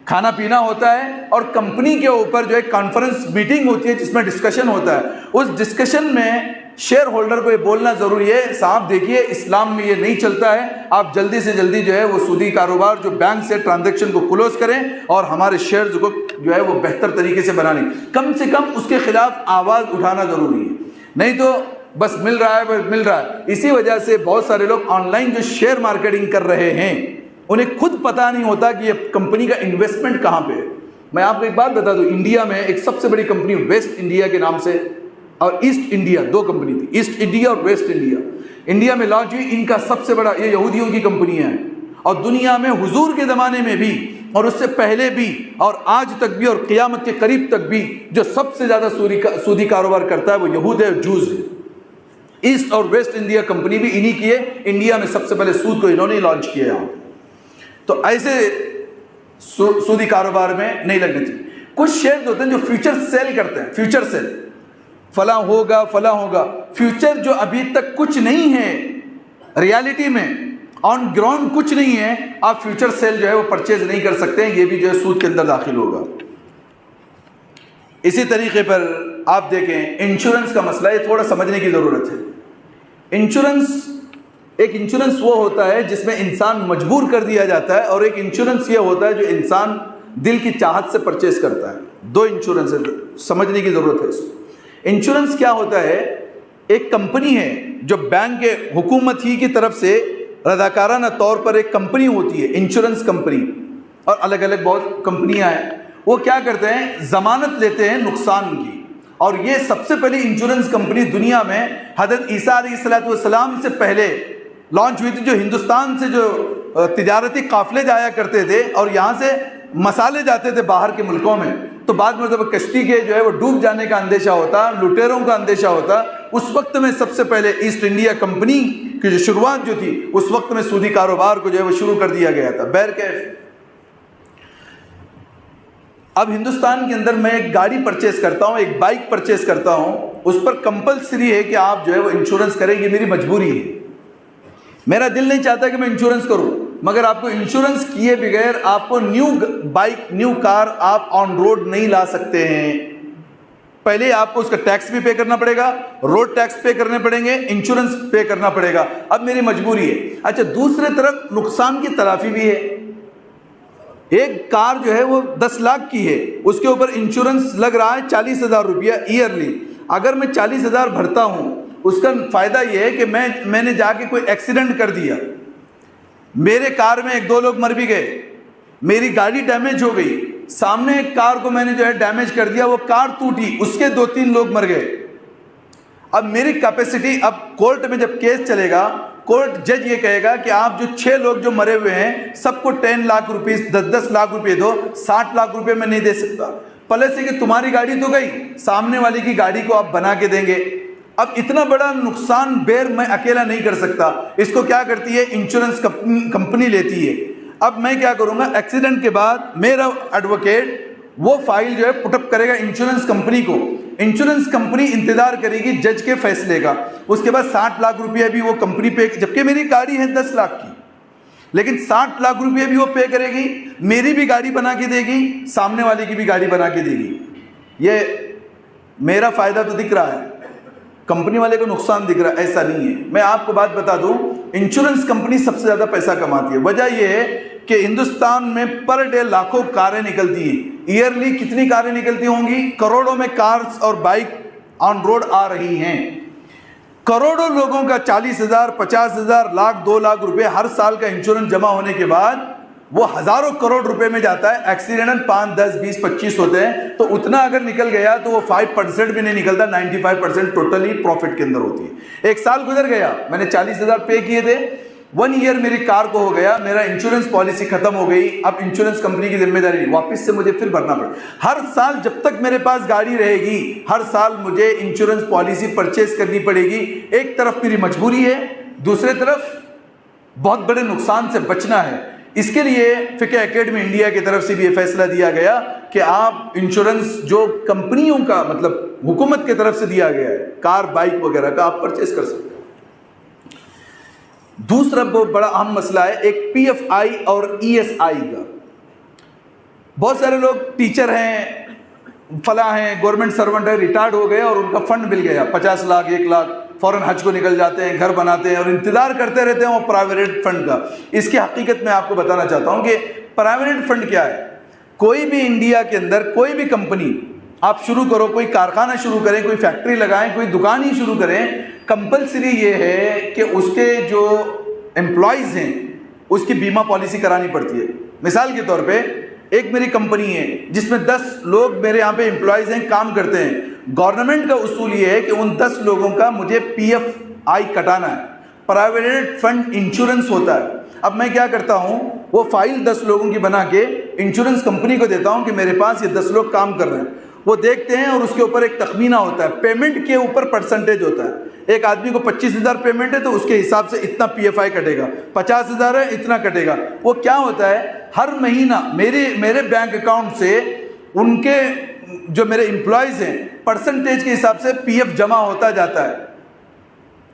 کھانا پینا ہوتا ہے اور کمپنی کے اوپر جو ہے کانفرنس میٹنگ ہوتی ہے جس میں ڈسکشن ہوتا ہے. اس ڈسکشن میں شیئر ہولڈر کو یہ بولنا ضروری ہے, صاحب دیکھیے اسلام میں یہ نہیں چلتا ہے, آپ جلدی سے جلدی جو ہے وہ سودی کاروبار جو بینک سے ٹرانزیکشن کو کلوز کریں اور ہمارے شیئرز کو جو ہے وہ بہتر طریقے سے بنا لیں. کم سے کم اس کے خلاف آواز اٹھانا ضروری ہے, نہیں تو بس مل رہا ہے بس مل رہا ہے. اسی وجہ سے بہت سارے لوگ آن لائن جو شیئر مارکیٹنگ کر رہے ہیں انہیں خود پتہ نہیں ہوتا کہ یہ کمپنی کا انویسٹمنٹ کہاں پہ ہے. میں آپ کو ایک بات بتا دوں, انڈیا میں ایک سب سے بڑی کمپنی ویسٹ انڈیا کے نام سے اور ایسٹ انڈیا, 2 کمپنی تھی, ایسٹ انڈیا اور ویسٹ انڈیا, انڈیا میں لانچ ہوئی. ان کا سب سے بڑا یہ یہودیوں کی کمپنیاں ہیں اور دنیا میں حضور کے زمانے میں بھی اور اس سے پہلے بھی اور آج تک بھی اور قیامت کے قریب تک بھی جو سب سے زیادہ سودی کاروبار کرتا ہے وہ یہود ہے, جوز ہے. ایسٹ اور ویسٹ انڈیا کمپنی بھی انہی کی ہے, انڈیا میں سب سے پہلے سود کو انہوں نے لانچ کیا یہاں. تو ایسے سودی کاروبار میں نہیں لگنے چاہیے. کچھ شیئرز ہوتے ہیں جو فیوچر سیل کرتے ہیں, فیوچر سیل, فلاں ہوگا فلاں ہوگا. فیوچر جو ابھی تک کچھ نہیں ہے, ریالٹی میں آن گراؤنڈ کچھ نہیں ہے, آپ فیوچر سیل جو ہے وہ پرچیز نہیں کر سکتے ہیں, یہ بھی جو ہے سود کے اندر داخل ہوگا. اسی طریقے پر آپ دیکھیں انشورنس کا مسئلہ, یہ تھوڑا سمجھنے کی ضرورت ہے. ایک انشورنس وہ ہوتا ہے جس میں انسان مجبور کر دیا جاتا ہے, اور ایک انشورنس یہ ہوتا ہے جو انسان دل کی چاہت سے پرچیز کرتا ہے. 2 انشورنس ہے, سمجھنے کی ضرورت ہے اس کو. انشورنس کیا ہوتا ہے, ایک کمپنی ہے جو بینک کے حکومت ہی کی طرف سے رضاکارانہ طور پر ایک کمپنی ہوتی ہے, انشورنس کمپنی, اور الگ الگ بہت کمپنیاں ہیں. وہ کیا کرتے ہیں, ضمانت لیتے ہیں نقصان کی. اور یہ سب سے پہلی انشورنس کمپنی دنیا میں حضرت عیسیٰ علیہ السلام سے پہلے لانچ ہوئی تھی, جو ہندوستان سے جو تجارتی قافلے جایا کرتے تھے اور یہاں سے مسالے جاتے تھے باہر کے ملکوں میں. تو بعد میں جب کشتی کے جو ہے وہ ڈوب جانے کا اندیشہ ہوتا, لٹیروں کا اندیشہ ہوتا, اس وقت میں سب سے پہلے ایسٹ انڈیا کمپنی کی جو شروعات جو تھی اس وقت میں سودی کاروبار کو جو ہے وہ شروع کر دیا گیا تھا. بہرکیف اب ہندوستان کے اندر میں ایک گاڑی پرچیز کرتا ہوں, ایک بائک پرچیز کرتا ہوں, اس پر کمپلسری ہے کہ آپ جو ہے وہ انشورنس کریں, یہ میری مجبوری ہے. میرا دل نہیں چاہتا کہ میں انشورنس کروں, مگر آپ کو انشورنس کیے بغیر آپ کو نیو بائک نیو کار آپ آن روڈ نہیں لا سکتے ہیں. پہلے آپ کو اس کا ٹیکس بھی پے کرنا پڑے گا, روڈ ٹیکس پے کرنے پڑیں گے, انشورنس پے کرنا پڑے گا. اب میری مجبوری ہے. اچھا, دوسرے طرف نقصان کی تلافی بھی ہے. ایک کار جو ہے وہ 10 لاکھ کی ہے, اس کے اوپر انشورنس لگ رہا ہے 40,000 روپیہ ایئرلی. اگر میں 40,000 بھرتا ہوں, اس کا فائدہ یہ ہے کہ میں نے جا کے کوئی ایکسیڈنٹ کر دیا, میرے کار میں 1-2 لوگ مر بھی گئے, میری گاڑی ڈیمیج ہو گئی, سامنے ایک کار کو میں نے جو ہے ڈیمیج کر دیا, وہ کار ٹوٹی, اس کے 2-3 لوگ مر گئے. اب میری کیپیسٹی, اب کورٹ میں جب کیس چلے گا, کورٹ جج یہ کہے گا کہ آپ جو 6 لوگ جو مرے ہوئے ہیں سب کو 10 لاکھ روپیز 10 لاکھ روپے دو, 60 لاکھ روپے میں نہیں دے سکتا. پلس ہے کہ تمہاری گاڑی تو گئی، سامنے والے کی گاڑی کو آپ بنا کے دیں گے۔ اب اتنا بڑا نقصان بیر میں اکیلا نہیں کر سکتا، اس کو کیا کرتی ہے انشورنس کمپنی لیتی ہے۔ اب میں کیا کروں گا، ایکسیڈنٹ کے بعد میرا ایڈوکیٹ وہ فائل جو ہے پٹ اپ کرے گا انشورنس کمپنی کو، انشورنس کمپنی انتظار کرے گی جج کے فیصلے کا، اس کے بعد 60 لاکھ روپیہ بھی وہ کمپنی پے، جبکہ میری گاڑی ہے 10 لاکھ کی، لیکن 60 لاکھ روپیہ بھی وہ پے کرے گی، میری بھی گاڑی بنا کے دے گی، سامنے والے کی بھی گاڑی بنا کے دے گی۔ یہ میرا فائدہ تو دکھ رہا ہے، کمپنی والے کو نقصان دکھ رہا ہے، ایسا نہیں ہے۔ میں آپ کو بات بتا دوں، انشورنس کمپنی سب سے زیادہ پیسہ کماتی ہے۔ وجہ یہ ہے کہ ہندوستان میں پر ڈے لاکھوں کاریں نکلتی ہیں، ایئرلی کتنی کاریں نکلتی ہوں گی؟ کروڑوں میں کارز اور بائک آن روڈ آ رہی ہیں۔ کروڑوں لوگوں کا 40,000 50,000 لاکھ 2 لاکھ روپے ہر سال کا انشورنس جمع ہونے کے بعد وہ ہزاروں کروڑ روپے میں جاتا ہے، ایکسیڈنٹ 5 10 20 25 ہوتے ہیں، تو اتنا اگر نکل گیا تو وہ 5% بھی نہیں نکلتا، 95% ٹوٹلی پروفٹ کے اندر ہوتی ہے۔ ایک سال گزر گیا، میں نے 40,000 پے کیے تھے، 1 ایئر میری کار کو ہو گیا، میرا انشورنس پالیسی ختم ہو گئی، اب انشورنس کمپنی کی ذمہ داری واپس سے مجھے پھر بھرنا پڑا۔ ہر سال جب تک میرے پاس گاڑی رہے گی، ہر سال مجھے انشورنس پالیسی پرچیز کرنی پڑے گی۔ ایک طرف میری مجبوری ہے، دوسرے طرف بہت بڑے نقصان سے بچنا ہے۔ اس کے لیے فقہ اکیڈمی انڈیا کی طرف سے بھی یہ فیصلہ دیا گیا کہ آپ انشورنس جو کمپنیوں کا مطلب حکومت کی طرف سے دیا گیا ہے، کار بائک وغیرہ کا، آپ پرچیز کر سکتے ہیں۔ دوسرا بہت بڑا اہم مسئلہ ہے ایک پی ایف آئی اور ای ایس آئی کا۔ بہت سارے لوگ ٹیچر ہیں، فلاں ہیں، گورنمنٹ سرونٹ ہے، ریٹائرڈ ہو گئے اور ان کا فنڈ مل گیا 50 لاکھ 1 لاکھ، فوراً حج کو نکل جاتے ہیں، گھر بناتے ہیں اور انتظار کرتے رہتے ہیں وہ پرائیویٹ فنڈ کا۔ اس کی حقیقت میں آپ کو بتانا چاہتا ہوں کہ پرائیویٹ فنڈ کیا ہے۔ کوئی بھی انڈیا کے اندر کوئی بھی کمپنی آپ شروع کرو، کوئی کارخانہ شروع کریں، کوئی فیکٹری لگائیں، کوئی دکان ہی شروع کریں، کمپلسری یہ ہے کہ اس کے جو امپلائیز ہیں اس کی بیمہ پالیسی کرانی پڑتی ہے۔ مثال کے طور پہ ایک میری کمپنی ہے جس میں 10 لوگ میرے یہاں پہ امپلائیز ہیں، کام کرتے ہیں۔ گورنمنٹ کا اصول یہ ہے کہ ان 10 لوگوں کا مجھے پی ایف آئی کٹانا ہے، پرائیویٹ فنڈ انشورنس ہوتا ہے۔ اب میں کیا کرتا ہوں، وہ فائل 10 لوگوں کی بنا کے انشورنس کمپنی کو دیتا ہوں کہ میرے پاس یہ 10 لوگ کام کر رہے ہیں۔ وہ دیکھتے ہیں اور اس کے اوپر ایک تخمینہ ہوتا ہے، پیمنٹ کے اوپر پرسنٹیج ہوتا ہے۔ ایک آدمی کو 25,000 پیمنٹ ہے تو اس کے حساب سے اتنا پی ایف آئی کٹے گا، 50,000 ہے اتنا کٹے گا۔ وہ کیا ہوتا ہے، ہر مہینہ میرے بینک اکاؤنٹ سے ان کے جو میرے امپلائیز ہیں پرسنٹیج کے حساب سے پی ایف جمع ہوتا جاتا ہے۔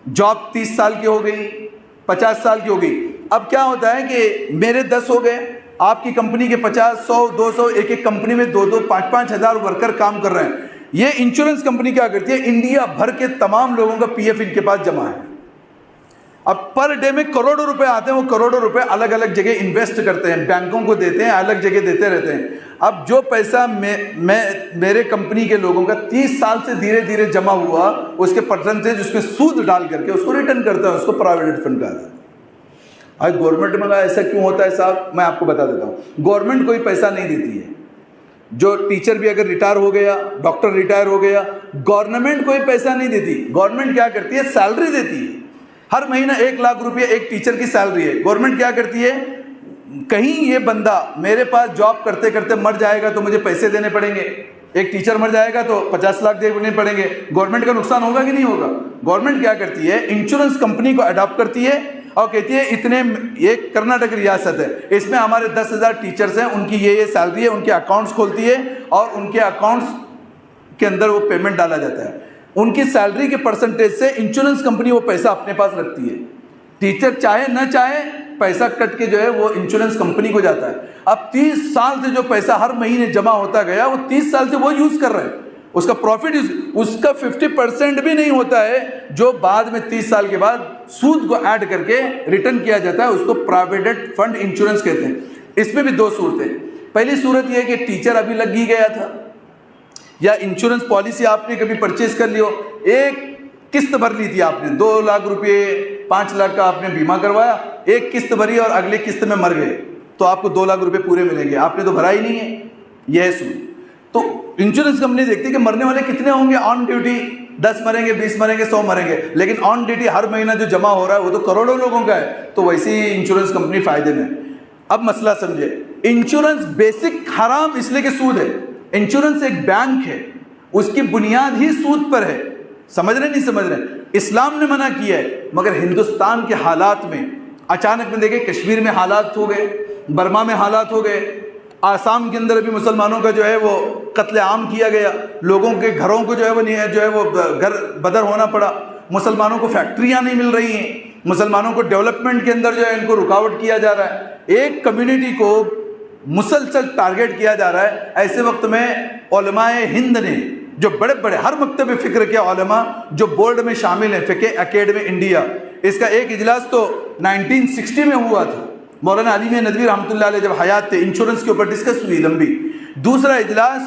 جاب 30 سال کی ہو گئی، 50 سال کی ہو گئی۔ اب کیا ہوتا ہے کہ میرے 10 ہو گئے، آپ کی کمپنی کے 50 100 200، ایک کمپنی میں 2 5 ہزار ورکر کام کر رہے ہیں۔ یہ انشورنس کمپنی کیا کرتی ہے، انڈیا بھر کے تمام لوگوں کا پی ایف ان کے پاس جمع ہے۔ اب پر ڈے میں کروڑوں روپے آتے ہیں، وہ کروڑوں روپے الگ الگ جگہ انویسٹ کرتے ہیں، بینکوں کو دیتے ہیں، الگ جگہ دیتے رہتے ہیں۔ اب جو پیسہ میرے کمپنی کے لوگوں کا 30 سال سے دھیرے دھیرے جمع ہوا، اس کے پرسنٹیج اس میں سود ڈال کر کے اس کو ریٹرن کرتا ہے، اس کو پرائیویٹ فنڈ کہا جاتا ہے۔ آج گورنمنٹ میں ایسا کیوں ہوتا ہے صاحب، میں آپ کو بتا دیتا ہوں۔ گورنمنٹ کوئی پیسہ نہیں دیتی ہے، جو ٹیچر بھی اگر ریٹائر ہو گیا، ڈاکٹر ریٹائر ہو گیا، گورنمنٹ کوئی پیسہ نہیں دیتی۔ گورنمنٹ کیا کرتی ہے، سیلری دیتی ہے۔ ہر مہینہ 1 لاکھ روپے ایک ٹیچر کی سیلری ہے۔ گورنمنٹ کیا کرتی ہے، کہیں یہ بندہ میرے پاس جاب کرتے کرتے مر جائے گا تو مجھے پیسے دینے پڑیں گے۔ ایک ٹیچر مر جائے گا تو 50 لاکھ دینے پڑیں گے۔ گورنمنٹ کا نقصان ہوگا کہ نہیں ہوگا؟ گورنمنٹ کیا کرتی ہے، انشورنس کمپنی کو اڈاپٹ کرتی ہے اور کہتی ہے اتنے، ایک کرناٹک ریاست ہے، اس میں ہمارے 10,000 ٹیچرز ہیں، ان کی یہ سیلری ہے، ان کے اکاؤنٹس کھولتی ہے اور ان کے اکاؤنٹس کے اندر وہ پیمنٹ ڈالا جاتا ہے۔ ان کی سیلری کے پرسنٹیج سے انشورنس کمپنی وہ پیسہ اپنے پاس رکھتی ہے۔ ٹیچر چاہے نہ چاہے پیسہ کٹ کے جو ہے وہ انشورنس کمپنی کو جاتا ہے۔ اب 30 سال سے جو پیسہ ہر مہینے جمع ہوتا گیا، وہ 30 سال سے وہ یوز کر رہے ہیں، اس کا پروفٹ اس کا 50% بھی نہیں ہوتا ہے، جو بعد میں 30 سال کے بعد سود کو ایڈ کر کے ریٹرن کیا جاتا ہے، اس کو پرائیویٹ فنڈ انشورنس کہتے ہیں۔ اس میں بھی 2 صورتیں۔ پہلی صورت یہ کہ ٹیچر ابھی لگ ہی گیا تھا، یا انشورنس پالیسی آپ نے کبھی پرچیز کر لی ہو، ایک قسط بھر لی تھی آپ نے، 2 لاکھ روپے 5 لاکھ کا آپ نے بیمہ کروایا، ایک قسط بھری اور اگلے قسط میں مر گئے تو آپ کو 2 لاکھ روپے پورے ملیں گے، آپ نے تو بھرا ہی نہیں ہے، یہ ہے سود۔ تو انشورنس کمپنی دیکھتی ہے کہ مرنے والے کتنے ہوں گے آن ڈیوٹی، 10 مریں گے، 20 مریں گے، 100 مریں گے، لیکن آن ڈیوٹی ہر مہینہ جو جمع ہو رہا ہے وہ تو کروڑوں لوگوں کا ہے، تو ویسے ہی انشورنس کمپنی فائدے میں۔ اب مسئلہ سمجھے، انشورنس بیسک حرام اس لیے کہ سود ہے، انشورنس ایک بینک ہے، اس کی بنیاد ہی سود پر ہے. سمجھ رہے نہیں سمجھ رہے؟ اسلام نے منع کیا ہے، مگر ہندوستان کے حالات میں اچانک میں دیکھیں کشمیر میں حالات ہو گئے، برما میں حالات ہو گئے، آسام کے اندر ابھی مسلمانوں کا جو ہے وہ قتل عام کیا گیا، لوگوں کے گھروں کو جو ہے وہ گھر بدر ہونا پڑا، مسلمانوں کو فیکٹریاں نہیں مل رہی ہیں، مسلمانوں کو ڈیولپمنٹ کے اندر جو ہے ان کو رکاوٹ کیا جا رہا ہے، ایک کمیونٹی کو مسلسل ٹارگیٹ کیا جا رہا ہے. ایسے وقت میں علماء ہند نے جو بڑے بڑے ہر مکتب فکر کے علماء جو بورڈ میں شامل ہیں، فقہ اکیڈمی انڈیا، اس کا ایک اجلاس تو 1960 میں ہوا تھا. مولانا علی میاں ندوی رحمۃ اللہ علیہ جب حیات تھے انشورنس کے اوپر ڈسکس ہوئی لمبی. دوسرا اجلاس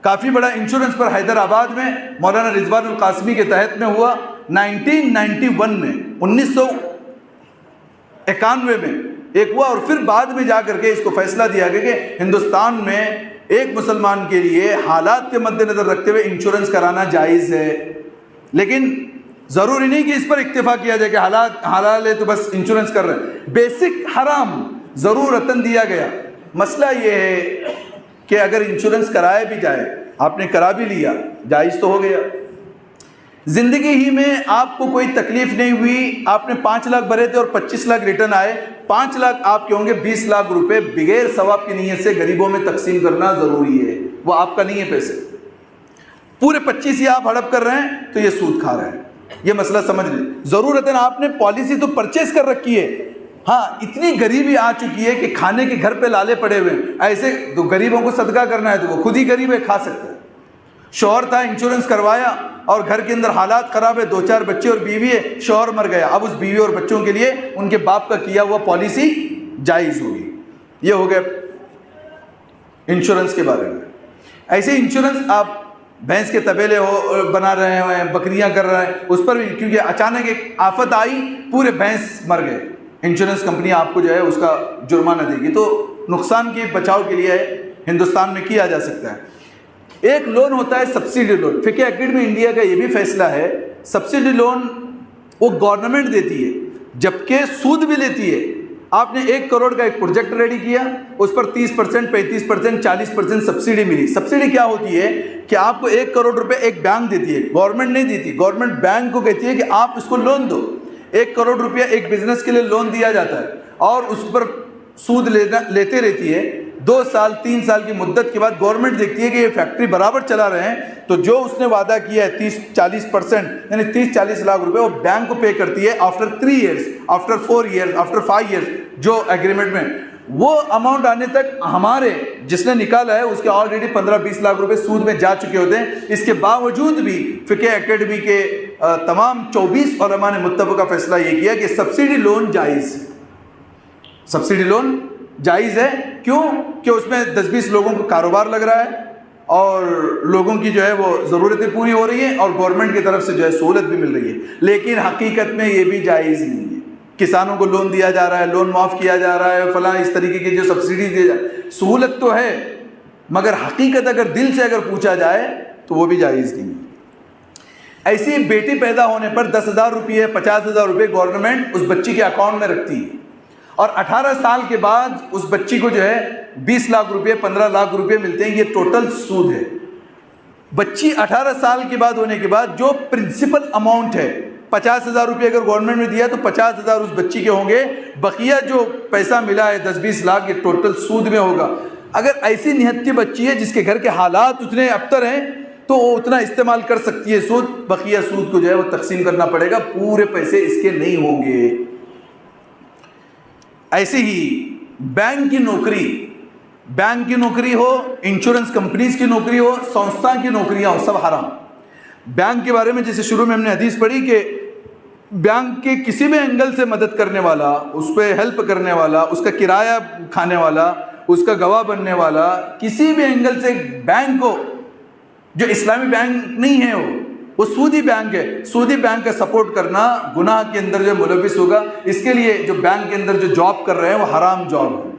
کافی بڑا انشورنس پر حیدرآباد میں مولانا رضوان القاسمی کے تحت میں ہوا 1991 میں، 1991 میں ایک ہوا. اور پھر بعد میں جا کر کے اس کو فیصلہ دیا گیا کہ ہندوستان میں ایک مسلمان کے لیے حالات کے مد نظر رکھتے ہوئے انشورنس کرانا جائز ہے، لیکن ضروری نہیں کہ اس پر اکتفا کیا جائے کہ حالات حلال ہے تو بس انشورنس کر رہے ہیں. بیسک حرام ضرورتاً دیا گیا. مسئلہ یہ ہے کہ اگر انشورنس کرایا بھی جائے، آپ نے کرا بھی لیا، جائز تو ہو گیا. زندگی ہی میں آپ کو کوئی تکلیف نہیں ہوئی، آپ نے 5 لاکھ بھرے تھے اور 25 لاکھ ریٹرن آئے، 5 لاکھ آپ کے ہوں گے، 20 لاکھ روپے بغیر ثواب کی نیت سے غریبوں میں تقسیم کرنا ضروری ہے. وہ آپ کا نہیں ہے پیسے، پورے 25 ہی آپ ہڑپ کر رہے ہیں تو یہ سود کھا رہے ہیں. یہ مسئلہ سمجھ لیں. ضرورتاً آپ نے پالیسی تو پرچیز کر رکھی ہے، ہاں اتنی غریبی آ چکی ہے کہ کھانے کے گھر پہ لالے پڑے ہوئے ہیں. ایسے تو غریبوں کو صدقہ کرنا ہے تو وہ خود ہی غریب ہے، کھا سکتے ہیں. شوہر تھا، انشورنس کروایا اور گھر کے اندر حالات خراب ہے، 2-4 بچے اور بیوی ہے، شوہر مر گیا. اب اس بیوی اور بچوں کے لیے ان کے باپ کا کیا ہوا پالیسی جائز ہوگی. یہ ہو گیا انشورنس کے بارے میں. ایسے انشورنس آپ بھینس کے طبیلے بنا رہے ہیں، بکریاں کر رہے ہیں، اس پر بھی کیونکہ اچانک ایک آفت آئی، پورے بھینس مر گئے، انشورنس کمپنی آپ کو جو ہے اس کا جرمانہ دے گی. تو نقصان کے بچاؤ کے لیے ہندوستان میں کیا جا سکتا ہے. ایک لون ہوتا ہے سبسڈی لون. فقہ اکیڈمی انڈیا کا یہ بھی فیصلہ ہے، سبسڈی لون وہ گورنمنٹ دیتی ہے جبکہ سود بھی لیتی ہے. آپ نے 1 کروڑ کا ایک پروجیکٹ ریڈی کیا، اس پر 30%، 35%، 40% سبسڈی ملی. سبسڈی کیا ہوتی ہے کہ آپ کو 1 کروڑ روپے ایک بینک دیتی ہے، گورنمنٹ نہیں دیتی. گورنمنٹ بینک کو کہتی ہے کہ آپ اس کو لون دو. 1 کروڑ روپیہ ایک بزنس کے لیے لون دیا جاتا ہے اور اس پر سود لیتے رہتی ہے. 2 سال 3 سال کی مدت کے بعد گورنمنٹ دیکھتی ہے کہ یہ فیکٹری برابر چلا رہے ہیں تو جو اس نے وعدہ کیا ہے 30-40% یعنی 30-40 لاکھ روپے وہ بینک کو پے کرتی ہے after 3 years, after 4 years, after 5 years. جو ایگریمنٹ میں وہ اماؤنٹ آنے تک ہمارے جس نے نکالا ہے اس کے آلریڈی 15-20 لاکھ روپے سود میں جا چکے ہوتے ہیں. اس کے باوجود بھی فقہ اکیڈمی کے تمام 24 علماء نے متفقہ فیصلہ یہ کیا کہ سبسڈی لون جائز ہے. سبسڈی لون جائز ہے. کیوں؟ کہ اس میں 10-20 لوگوں کو کاروبار لگ رہا ہے اور لوگوں کی جو ہے وہ ضرورتیں پوری ہو رہی ہیں اور گورنمنٹ کی طرف سے جو ہے سہولت بھی مل رہی ہے. لیکن حقیقت میں یہ بھی جائز نہیں ہے. کسانوں کو لون دیا جا رہا ہے، لون معاف کیا جا رہا ہے، فلاں اس طریقے کی جو سبسڈی دی جائے، سہولت تو ہے مگر حقیقت اگر دل سے اگر پوچھا جائے تو وہ بھی جائز نہیں ہے. ایسی بیٹی پیدا ہونے پر 10,000 روپئے 50,000 روپئے گورنمنٹ اس بچی کے اکاؤنٹ میں رکھتی ہے اور 18 سال کے بعد اس بچی کو جو ہے 20 لاکھ روپئے 15 لاکھ روپئے ملتے ہیں. یہ ٹوٹل سود ہے. بچی 18 سال کے بعد ہونے کے بعد جو پرنسپل اماؤنٹ ہے 50,000 روپئے اگر گورنمنٹ نے دیا تو 50,000 اس بچی کے ہوں گے، بقیہ جو پیسہ ملا ہے 10-20 لاکھ یہ ٹوٹل سود میں ہوگا. اگر ایسی نہتی بچی ہے جس کے گھر کے حالات اتنے ابتر ہیں تو وہ اتنا استعمال کر سکتی ہے سود، بقیہ سود کو جو ہے وہ تقسیم کرنا پڑے گا، پورے پیسے اس کے نہیں ہوں گے. ایسے ہی بینک کی نوکری ہو، انشورنس کمپنیز کی نوکری ہو، سنستھا کی نوکریاں ہو، سب حرام. بینک کے بارے میں جیسے شروع میں ہم نے حدیث پڑھی کہ بینک کے کسی بھی اینگل سے مدد کرنے والا، اس پہ ہیلپ کرنے والا، اس کا کرایہ کھانے والا، اس کا گواہ بننے والا، کسی بھی اینگل سے بینک کو جو اسلامی بینک نہیں ہے وہ سودی بینک ہے، سودی بینک کا سپورٹ کرنا گناہ کے اندر جو ملوث ہوگا. اس کے لیے جو بینک کے اندر جو جاب کر رہے ہیں وہ حرام جاب ہے.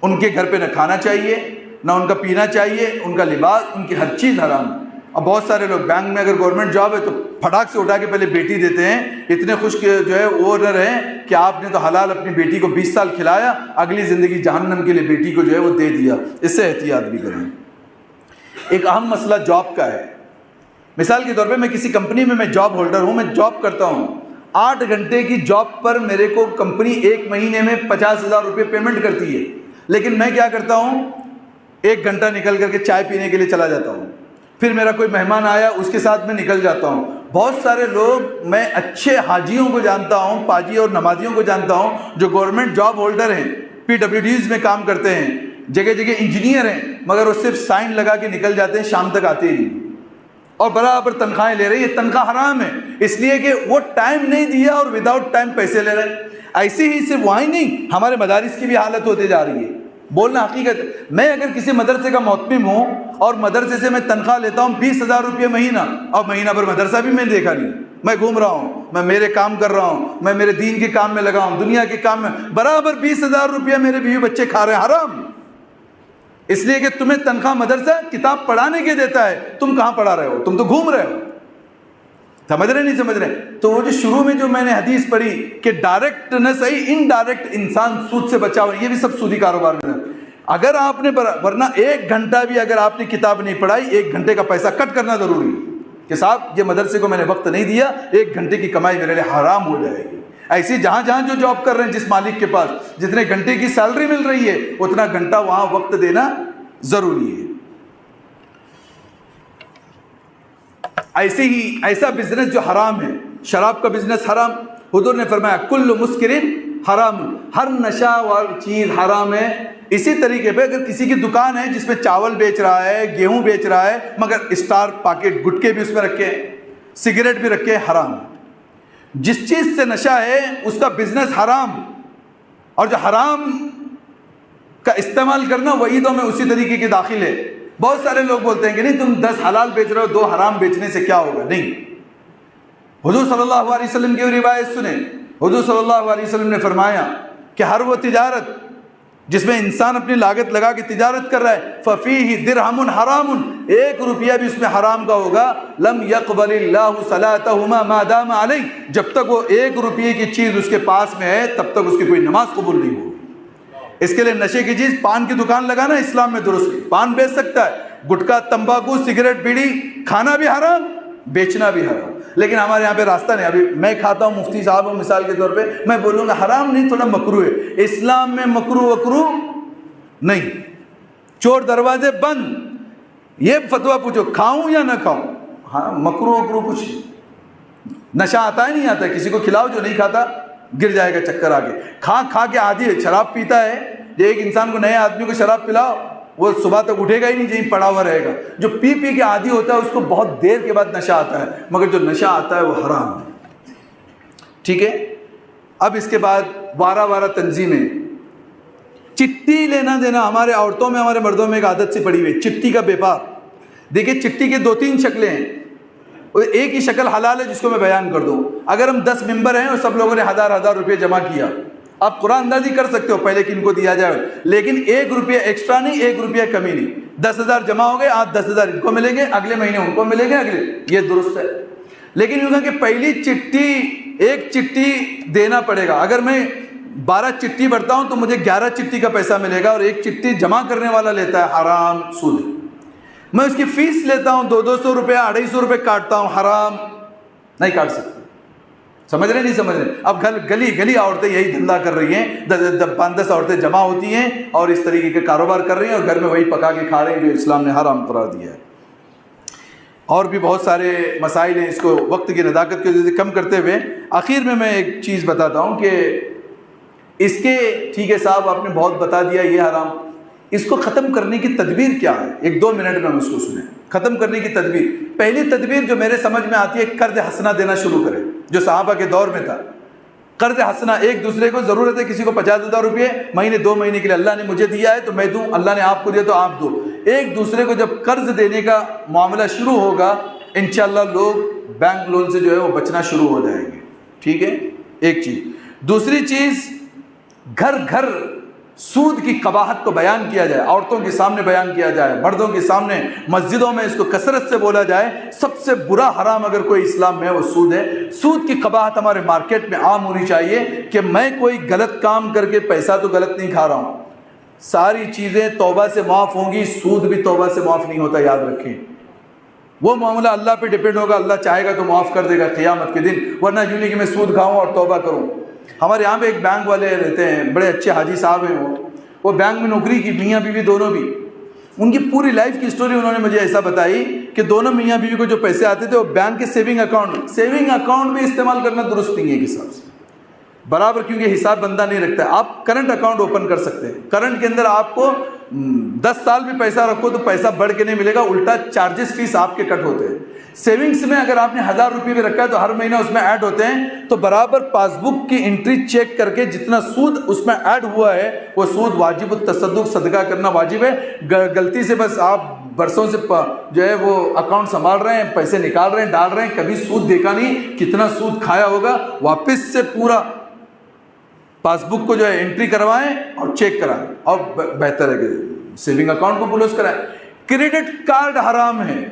ان کے گھر پہ نہ کھانا چاہیے، نہ ان کا پینا چاہیے، ان کا لباس، ان کی ہر چیز حرام ہے. اب بہت سارے لوگ بینک میں اگر گورنمنٹ جاب ہے تو پھٹاک سے اٹھا کے پہلے بیٹی دیتے ہیں، اتنے خوش جو ہے وہ نہ رہیں کہ آپ نے تو حلال اپنی بیٹی کو 20 سال کھلایا، اگلی زندگی جہنم کے لیے بیٹی کو جو ہے وہ دے دیا. اس سے احتیاط بھی کریں. ایک اہم مسئلہ جاب کا ہے. مثال کے طور پہ میں کسی کمپنی میں جاب ہولڈر ہوں, میں جاب کرتا ہوں. 8 گھنٹے کی جاب پر میرے کو کمپنی 1 مہینے میں 50,000 روپے پیمنٹ کرتی ہے, لیکن میں کیا کرتا ہوں, 1 گھنٹہ نکل کر کے چائے پینے کے لیے چلا جاتا ہوں. پھر میرا کوئی مہمان آیا, اس کے ساتھ میں نکل جاتا ہوں. بہت سارے لوگ, میں اچھے حاجیوں کو جانتا ہوں, پاجی اور نمازیوں کو جانتا ہوں, جو گورنمنٹ جاب ہولڈر ہیں, PWDs میں کام کرتے ہیں, جگہ جگہ انجینئر ہیں, مگر وہ صرف سائن لگا کے نکل جاتے ہیں, شام تک آتے ہی نہیں, اور برابر تنخواہیں لے رہے ہیں. یہ تنخواہ حرام ہے, اس لیے کہ وہ ٹائم نہیں دیا اور وداؤٹ ٹائم پیسے لے رہے ہیں. ایسی ہی صرف وہاں ہی نہیں, ہمارے مدارس کی بھی حالت ہوتے جا رہی ہے. بولنا حقیقت, میں اگر کسی مدرسے کا محتمم ہوں اور مدرسے سے میں تنخواہ لیتا ہوں 20,000 روپے مہینہ, اور مہینہ پر مدرسہ بھی میں نے دیکھا نہیں, میں گھوم رہا ہوں, میں میرے کام کر رہا ہوں, میں میرے دین کے کام میں لگا ہوں, دنیا کے کام میں, برابر 20,000 روپیہ میرے بیوی بچے کھا رہے ہیں, حرام. اس لیے کہ تمہیں تنخواہ مدرسہ کتاب پڑھانے کے دیتا ہے, تم کہاں پڑھا رہے ہو, تم تو گھوم رہے ہو. سمجھ رہے نہیں سمجھ رہے؟ تو وہ جو شروع میں جو میں نے حدیث پڑھی کہ ڈائریکٹ نہ صحیح انڈائریکٹ انسان سود سے بچا ہوا, یہ بھی سب سودی کاروبار میں ہے. اگر آپ نے, ورنہ 1 گھنٹہ بھی اگر آپ نے کتاب نہیں پڑھائی, 1 گھنٹے کا پیسہ کٹ کرنا ضروری ہے کہ صاحب یہ مدرسے کو میں نے وقت نہیں دیا, 1 گھنٹے کی کمائی میرے لیے حرام ہو جائے گی. ایسی جہاں جہاں جو جاب کر رہے ہیں, جس مالک کے پاس جتنے گھنٹے کی سیلری مل رہی ہے, اتنا گھنٹہ وہاں وقت دینا ضروری ہے. ایسے ہی ایسا بزنس جو حرام ہے, شراب کا بزنس حرام. حضور نے فرمایا کل مسکرن حرام, ہر نشہ والی چیز حرام ہے. اسی طریقے پہ اگر کسی کی دکان ہے جس میں چاول بیچ رہا ہے, گیہوں بیچ رہا ہے, مگر اسٹار پاکٹ گٹکے بھی اس میں رکھے ہیں, سگریٹ بھی رکھے, حرام. جس چیز سے نشہ ہے اس کا بزنس حرام, اور جو حرام کا استعمال کرنا وعیدوں میں اسی طریقے کے داخل ہے. بہت سارے لوگ بولتے ہیں کہ نہیں تم 10 حلال بیچ رہے ہو, 2 حرام بیچنے سے کیا ہوگا. نہیں, حضور صلی اللہ علیہ وسلم کی روایت سنیں. حضور صلی اللہ علیہ وسلم نے فرمایا کہ ہر وہ تجارت جس میں انسان اپنی لاگت لگا کے تجارت کر رہا ہے, فَفِيهِ دِرْهَمٌ حَرَامٌ, 1 روپیہ بھی اس میں حرام کا ہوگا, لَمْ يَقْبَلِ اللَّهُ صَلَاتَهُمَا مَا دَامَ عَلَيْهِ, جب تک وہ 1 روپیے کی چیز اس کے پاس میں ہے تب تک اس کی کوئی نماز قبول نہیں ہوگی. اس کے لیے نشے کی چیز, پان کی دکان لگانا اسلام میں درست نہیں, پان بیچ سکتا ہے, گٹکا تمباکو سگریٹ بیڑی کھانا بھی حرام, بیچنا بھی حرام. لیکن ہمارے یہاں پہ راستہ نہیں. ابھی میں کھاتا ہوں, مفتی صاحب ہوں مثال کے طور پہ, میں بولوں گا حرام نہیں, تھوڑا مکروہ ہے. اسلام میں مکروہ وکروہ نہیں, چور دروازے بند. یہ فتویٰ پوچھو کھاؤں یا نہ کھاؤں, ہاں مکروہ وکروہ کچھ نہیں. نشہ آتا ہے نہیں آتا ہے, کسی کو کھلاؤ جو نہیں کھاتا گر جائے گا چکر آگے. کھا کے عادی ہے, شراب پیتا ہے, جو ایک انسان کو, نئے آدمی کو شراب پلاؤ وہ صبح تک اٹھے گا ہی نہیں, جہیں پڑا ہوا رہے گا. جو پی کے عادی ہوتا ہے اس کو بہت دیر کے بعد نشہ آتا ہے, مگر جو نشہ آتا ہے وہ حرام ہے. ٹھیک ہے. اب اس کے بعد 12 تنظیمیں, چٹی لینا دینا. ہمارے عورتوں میں ہمارے مردوں میں ایک عادت سی پڑی ہوئی, چٹی کا بیپار. دیکھیے چٹی کے 2-3 شکلیں ہیں, ایک ہی شکل حلال ہے جس کو میں بیان کر دوں. اگر ہم 10 ممبر ہیں اور سب لوگوں نے 1000 روپے جمع کیا, آپ قرآن اندازی کر سکتے ہو پہلے کن کو دیا جائے, لیکن 1 روپیہ ایکسٹرا نہیں, 1 روپیہ کمی نہیں. 10,000 جمع ہو گئے, آج 10,000 ان کو ملیں گے, اگلے مہینے ان کو ملیں گے, یہ درست ہے. لیکن یوں کہ پہلی چٹھی, 1 چٹھی دینا پڑے گا. اگر میں 12 چٹھی بھرتا ہوں تو مجھے 11 چٹھی کا پیسہ ملے گا, اور 1 چٹھی جمع کرنے والا لیتا ہے, حرام, سود. میں اس کی فیس لیتا ہوں, 200 روپے 250 روپے کاٹتا ہوں, حرام, نہیں کاٹ سکتے. سمجھ رہے نہیں سمجھ رہے؟ اب گلی عورتیں یہی دھندا کر رہی ہیں, 5-10 عورتیں جمع ہوتی ہیں اور اس طریقے کے کاروبار کر رہی ہیں, اور گھر میں وہی پکا کے کھا رہے ہیں جو اسلام نے حرام قرار دیا ہے. اور بھی بہت سارے مسائل ہیں, اس کو وقت کی نداقت کی وجہ سے کم کرتے ہوئے آخر میں ایک چیز بتاتا ہوں کہ اس کے, ٹھیک ہے صاحب آپ نے بہت بتا دیا یہ حرام, اس کو ختم کرنے کی تدبیر کیا ہے؟ 1-2 منٹ میں ہم اس کو سنیں. ختم کرنے کی تدبیر, پہلی تدبیر جو میرے سمجھ میں آتی ہے, قرض حسنہ دینا شروع کرے, جو صحابہ کے دور میں تھا. قرض حسنہ, ایک دوسرے کو ضرورت ہے, کسی کو 50,000 روپے مہینے 2 مہینے کے لیے اللہ نے مجھے دیا ہے تو میں دوں, اللہ نے آپ کو دیا تو آپ دو. ایک دوسرے کو جب قرض دینے کا معاملہ شروع ہوگا, انشاءاللہ لوگ بینک لون سے جو ہے وہ بچنا شروع ہو جائیں گے. ٹھیک ہے, ایک چیز. دوسری چیز, گھر گھر سود کی قباحت کو بیان کیا جائے, عورتوں کے سامنے بیان کیا جائے, مردوں کے سامنے, مسجدوں میں اس کو کثرت سے بولا جائے. سب سے برا حرام اگر کوئی اسلام میں ہے وہ سود ہے. سود کی قباحت ہمارے مارکیٹ میں عام ہونی چاہیے کہ میں کوئی غلط کام کر کے پیسہ تو غلط نہیں کھا رہا ہوں, ساری چیزیں توبہ سے معاف ہوں گی، سود بھی توبہ سے معاف نہیں ہوتا، یاد رکھیں۔ وہ معاملہ اللہ پہ ڈپینڈ ہوگا، اللہ چاہے گا تو معاف کر دے گا قیامت کے دن، ورنہ یوں نہیں کہ میں سود کھاؤں اور توبہ کروں۔ ہمارے یہاں پہ ایک بینک والے رہتے ہیں، بڑے اچھے حاجی صاحب ہیں، وہ بینک میں نوکری کی، میاں بیوی دونوں بھی۔ ان کی پوری لائف کی سٹوری انہوں نے مجھے ایسا بتائی کہ دونوں میاں بیوی کو جو پیسے آتے تھے وہ بینک کے سیونگ اکاؤنٹ میں استعمال کرنا درست نہیں ہے ایک حساب سے برابر، کیونکہ حساب بندہ نہیں رکھتا ہے۔ آپ کرنٹ اکاؤنٹ اوپن کر سکتے ہیں، کرنٹ کے اندر آپ کو 10 سال بھی پیسہ رکھو تو پیسہ بڑھ کے نہیں ملے گا، الٹا چارجز فیس آپ کے کٹ ہوتے ہیں۔ سیونگز میں اگر آپ نے 1000 روپے بھی رکھا ہے تو ہر مہینہ اس میں ایڈ ہوتے ہیں، تو برابر پاس بک کی انٹری چیک کر کے جتنا سود اس میں ایڈ ہوا ہے وہ سود واجب التصدق، صدقہ کرنا واجب ہے۔ غلطی سے بس آپ برسوں سے جو ہے وہ اکاؤنٹ سنبھال رہے ہیں، پیسے نکال رہے ہیں، ڈال رہے ہیں، کبھی سود دیکھا نہیں، کتنا سود کھایا ہوگا، واپس سے پورا پاس بک کو جو ہے انٹری کروائیں اور چیک کرائیں، اور بہتر ہے کہ سیونگ اکاؤنٹ کو کلوز کرائیں۔ کریڈٹ کارڈ حرام ہے۔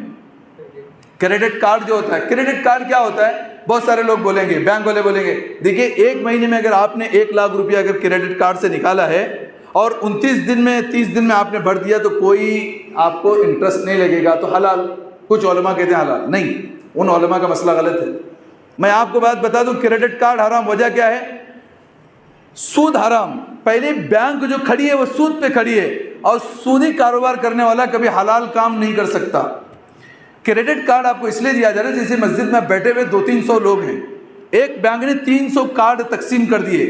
کریڈٹ کارڈ جو ہوتا ہے، کریڈٹ کارڈ کیا ہوتا ہے؟ بہت سارے لوگ بولیں گے، بینک والے بولیں گے، دیکھیے ایک مہینے میں اگر آپ نے 1 لاکھ روپیہ اگر کریڈٹ کارڈ سے نکالا ہے اور 29 دن میں 30 دن میں آپ نے بھر دیا تو کوئی آپ کو انٹرسٹ نہیں لگے گا، تو حلال۔ کچھ علماء کہتے ہیں حلال نہیں، ان علماء کا مسئلہ غلط ہے۔ میں آپ کو بات بتا دوں، کریڈٹ کارڈ حرام، وجہ کیا ہے؟ سود حرام۔ پہلے بینک جو کھڑی ہے وہ سود پہ کھڑی ہے، اور سودی کاروبار کرنے والا کبھی حلال کام نہیں کر سکتا۔ کریڈٹ کارڈ آپ کو اس لیے دیا جا رہا ہے، جیسے مسجد میں بیٹھے ہوئے 200-300 لوگ ہیں، ایک بینک نے 300 کارڈ تقسیم کر دیے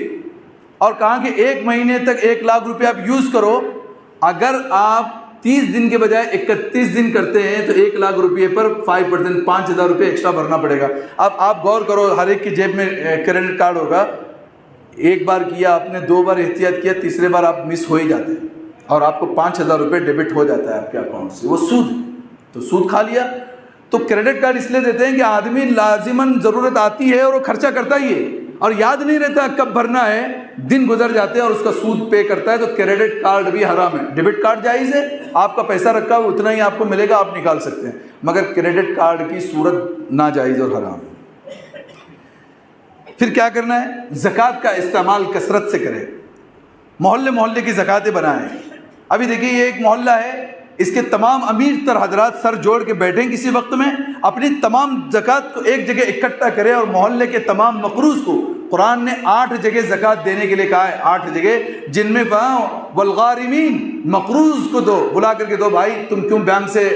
اور کہا کہ 1 مہینے تک 1 لاکھ روپے آپ یوز کرو۔ اگر آپ 30 دن کے بجائے 31 دن کرتے ہیں تو 1 لاکھ روپے پر 5% 5000 روپے ایکسٹرا بھرنا پڑے گا۔ اب آپ غور کرو، ہر ایک کی جیب میں کریڈٹ کارڈ ہوگا، ایک بار کیا آپ نے، 2 بار احتیاط کیا، تیسرے بار آپ مس ہو ہی جاتے ہیں اور آپ کو 5000 روپے ڈیبٹ ہو جاتا ہے آپ کے اکاؤنٹ سے، وہ سود، تو سود کھا لیا۔ تو کریڈٹ کارڈ اس لیے دیتے ہیں کہ آدمی لازماً ضرورت آتی ہے اور وہ خرچہ کرتا ہی ہے، اور یاد نہیں رہتا کب بھرنا ہے، دن گزر جاتے ہیں اور اس کا سود پے کرتا ہے۔ تو کریڈٹ کارڈ بھی حرام ہے۔ ڈیبٹ کارڈ جائز ہے، آپ کا پیسہ رکھا ہوا اتنا ہی آپ کو ملے گا، آپ نکال سکتے ہیں، مگر کریڈٹ کارڈ کی صورت ناجائز اور حرام ہے۔ پھر کیا کرنا ہے؟ زکوٰۃ کا استعمال کثرت سے کریں، محلے محلے کی زکوٰتیں بنائیں۔ ابھی دیکھیے یہ ایک محلہ ہے، اس کے تمام امیر تر حضرات سر جوڑ کے بیٹھیں کسی وقت میں، اپنی تمام زکوٰۃ کو ایک جگہ اکٹھا کریں، اور محلے کے تمام مقروض کو، قرآن نے 8 جگہ زکوٰۃ دینے کے لیے کہا ہے، 8 جگہ، جن میں والغارمین، مقروض کو دو، بلا کر کے دو، بھائی تم کیوں بینک سے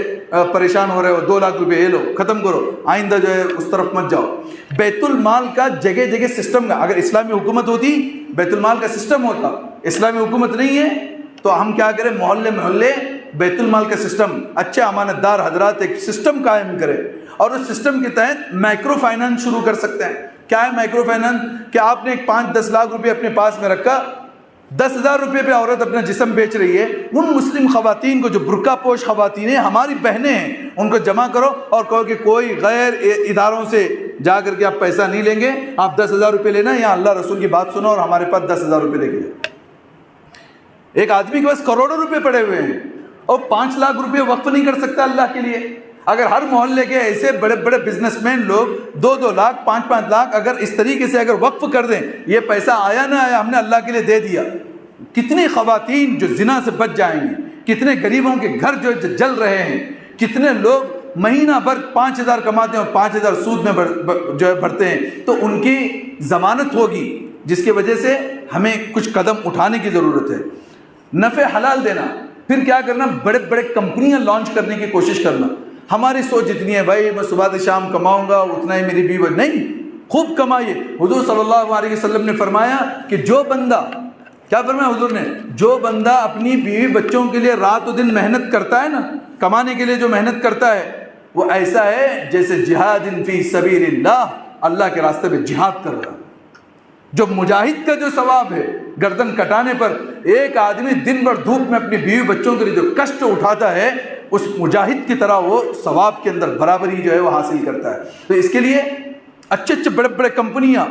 پریشان ہو رہے ہو، 2 لاکھ روپے یہ لو، ختم کرو، آئندہ جو ہے اس طرف مت جاؤ۔ بیت المال کا جگہ جگہ سسٹم، اگر اسلامی حکومت ہوتی بیت المال کا سسٹم ہوتا، اسلامی حکومت نہیں ہے تو ہم کیا کریں، محلے محلے بیت المال کا سسٹم، اچھے امانت دار حضرات ایک سسٹم قائم کریں، اور اس سسٹم کے تحت مائکرو فائنانس شروع کر سکتے ہیں۔ کیا ہے مائکرو فائنانس؟ کہ آپ نے 5-10 لاکھ روپے اپنے پاس میں رکھا، 10,000 روپے پہ عورت اپنا جسم بیچ رہی ہے، ان مسلم خواتین کو جو برقع پوش خواتین ہیں، ہماری بہنیں ہیں، ان کو جمع کرو اور کہو کہ کوئی غیر اداروں سے جا کر کے آپ پیسہ نہیں لیں گے، آپ 10,000 روپے لینا، یا اللہ رسول کی بات سنو اور ہمارے پاس 10,000 روپے لے کے جاؤ۔ ایک آدمی کے پاس کروڑوں روپے پڑے ہوئے ہیں اور 5 لاکھ روپے وقف نہیں کر سکتا اللہ کے لیے۔ اگر ہر محلے کے ایسے بڑے بڑے بزنس مین لوگ 2-2 لاکھ 5-5 لاکھ اگر اس طریقے سے اگر وقف کر دیں، یہ پیسہ آیا نہ آیا ہم نے اللہ کے لیے دے دیا، کتنی خواتین جو زنا سے بچ جائیں گی، کتنے غریبوں کے گھر جو جل رہے ہیں، کتنے لوگ مہینہ بھر 5,000 کماتے ہیں اور 5,000 سود میں جو ہے بھرتے ہیں، تو ان کی ضمانت ہوگی، جس کی وجہ سے ہمیں کچھ قدم اٹھانے کی ضرورت ہے۔ نفع حلال دینا، پھر کیا کرنا، بڑے بڑے کمپنیاں لانچ کرنے کی کوشش کرنا۔ ہماری سوچ اتنی ہے بھائی میں صبح سے شام کماؤں گا اتنا ہی میری بیوی، نہیں، خوب کمائیے۔ حضور صلی اللہ علیہ وسلم نے فرمایا کہ جو بندہ، کیا فرمایا حضور نے، جو بندہ اپنی بیوی بچوں کے لیے رات و دن محنت کرتا ہے نا، کمانے کے لیے جو محنت کرتا ہے، وہ ایسا ہے جیسے جہاد فی سبیل اللہ، اللہ کے راستے میں جہاد کر رہا۔ جو مجاہد کا جو ثواب ہے گردن کٹانے پر، ایک آدمی دن بھر دھوپ میں اپنی بیوی بچوں کے لیے جو کشٹ اٹھاتا ہے، اس مجاہد کی طرح وہ ثواب کے اندر برابری جو ہے وہ حاصل کرتا ہے۔ تو اس کے لیے اچھے اچھے بڑے بڑے کمپنیاں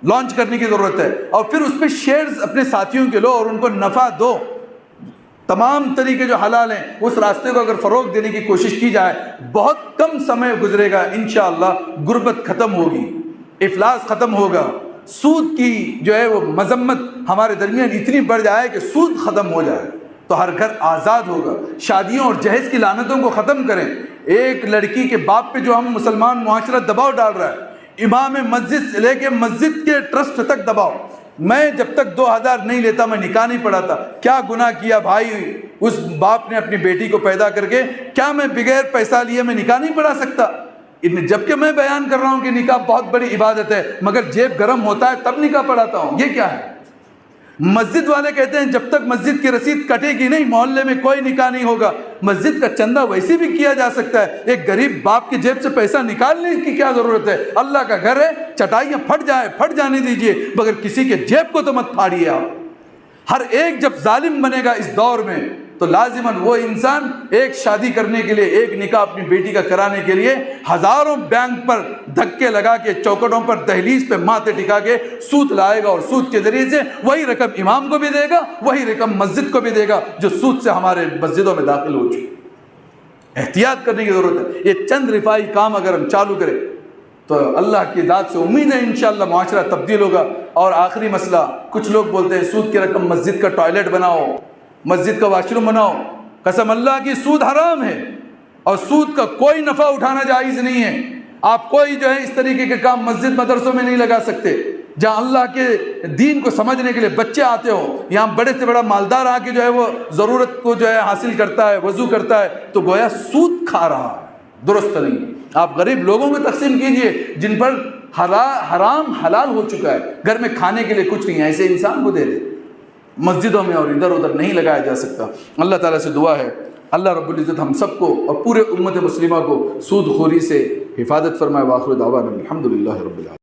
لانچ کرنے کی ضرورت ہے، اور پھر اس پہ شیئرز اپنے ساتھیوں کے لو اور ان کو نفع دو۔ تمام طریقے جو حلال ہیں اس راستے کو اگر فروغ دینے کی کوشش کی جائے، بہت کم سمے گزرے گا، انشاءاللہ غربت ختم ہوگی، افلاس ختم ہوگا، سود کی جو ہے وہ مذمت ہمارے درمیان اتنی بڑھ جائے کہ سود ختم ہو جائے۔ تو ہر گھر آزاد ہوگا۔ شادیوں اور جہیز کی لعنتوں کو ختم کریں۔ ایک لڑکی کے باپ پہ جو ہم مسلمان معاشرہ دباؤ ڈال رہا ہے، امام مسجد سے لے کے مسجد کے ٹرسٹ تک دباؤ۔ میں جب تک 2000 نہیں لیتا میں نکاح نہیں پڑھاتا۔ کیا گناہ کیا بھائی اس باپ نے اپنی بیٹی کو پیدا کر کے؟ کیا میں بغیر پیسہ لیے میں نکاح نہیں پڑھا سکتا؟ جبکہ میں بیان کر رہا ہوں کہ نکاح بہت بڑی عبادت ہے، مگر جیب گرم ہوتا ہے تب نکاح پڑھاتا ہوں، یہ کیا ہے؟ مسجد والے کہتے ہیں جب تک مسجد کی رسید کٹے گی نہیں محلے میں کوئی نکاح نہیں ہوگا۔ مسجد کا چندہ ویسے بھی کیا جا سکتا ہے، ایک غریب باپ کی جیب سے پیسہ نکالنے کی کیا ضرورت ہے؟ اللہ کا گھر ہے، چٹائیاں پھٹ جانے دیجئے، مگر کسی کے جیب کو تو مت پھاڑیے آپ۔ ہر ایک جب ظالم بنے گا اس دور میں تو لازماً وہ انسان ایک شادی کرنے کے لیے، ایک نکاح اپنی بیٹی کا کرانے کے لیے ہزاروں بینک پر دھکے لگا کے، چوکٹوں پر، دہلیز پہ ماتھے ٹکا کے سود لائے گا، اور سود کے ذریعے سے وہی رقم امام کو بھی دے گا، وہی رقم مسجد کو بھی دے گا جو سود سے ہمارے مسجدوں میں داخل ہو چکی۔ احتیاط کرنے کی ضرورت ہے۔ یہ چند رفائی کام اگر ہم چالو کریں تو اللہ کی ذات سے امید ہے انشاءاللہ معاشرہ تبدیل ہوگا۔ اور آخری مسئلہ، کچھ لوگ بولتے ہیں سود کی رقم مسجد کا ٹوائلٹ بناؤ، مسجد کا واش روم بناؤ۔ قسم اللہ کی سود حرام ہے، اور سود کا کوئی نفع اٹھانا جائز نہیں ہے۔ آپ کوئی جو ہے اس طریقے کے کام مسجد مدرسوں میں نہیں لگا سکتے۔ جہاں اللہ کے دین کو سمجھنے کے لیے بچے آتے ہو، یہاں بڑے سے بڑا مالدار آ کے جو ہے وہ ضرورت کو جو ہے حاصل کرتا ہے، وضو کرتا ہے، تو گویا سود کھا رہا ہے، درست نہیں۔ آپ غریب لوگوں کو تقسیم کیجئے جن پر حرام حلال ہو چکا ہے، گھر میں کھانے کے لیے کچھ نہیں ہے، ایسے انسان کو دے دے۔ مسجدوں میں اور ادھر ادھر نہیں لگایا جا سکتا۔ اللہ تعالیٰ سے دعا ہے اللہ رب العزت ہم سب کو اور پورے امت مسلمہ کو سود خوری سے حفاظت فرمائے۔ وآخر دعوانا الحمدللہ رب العالمین۔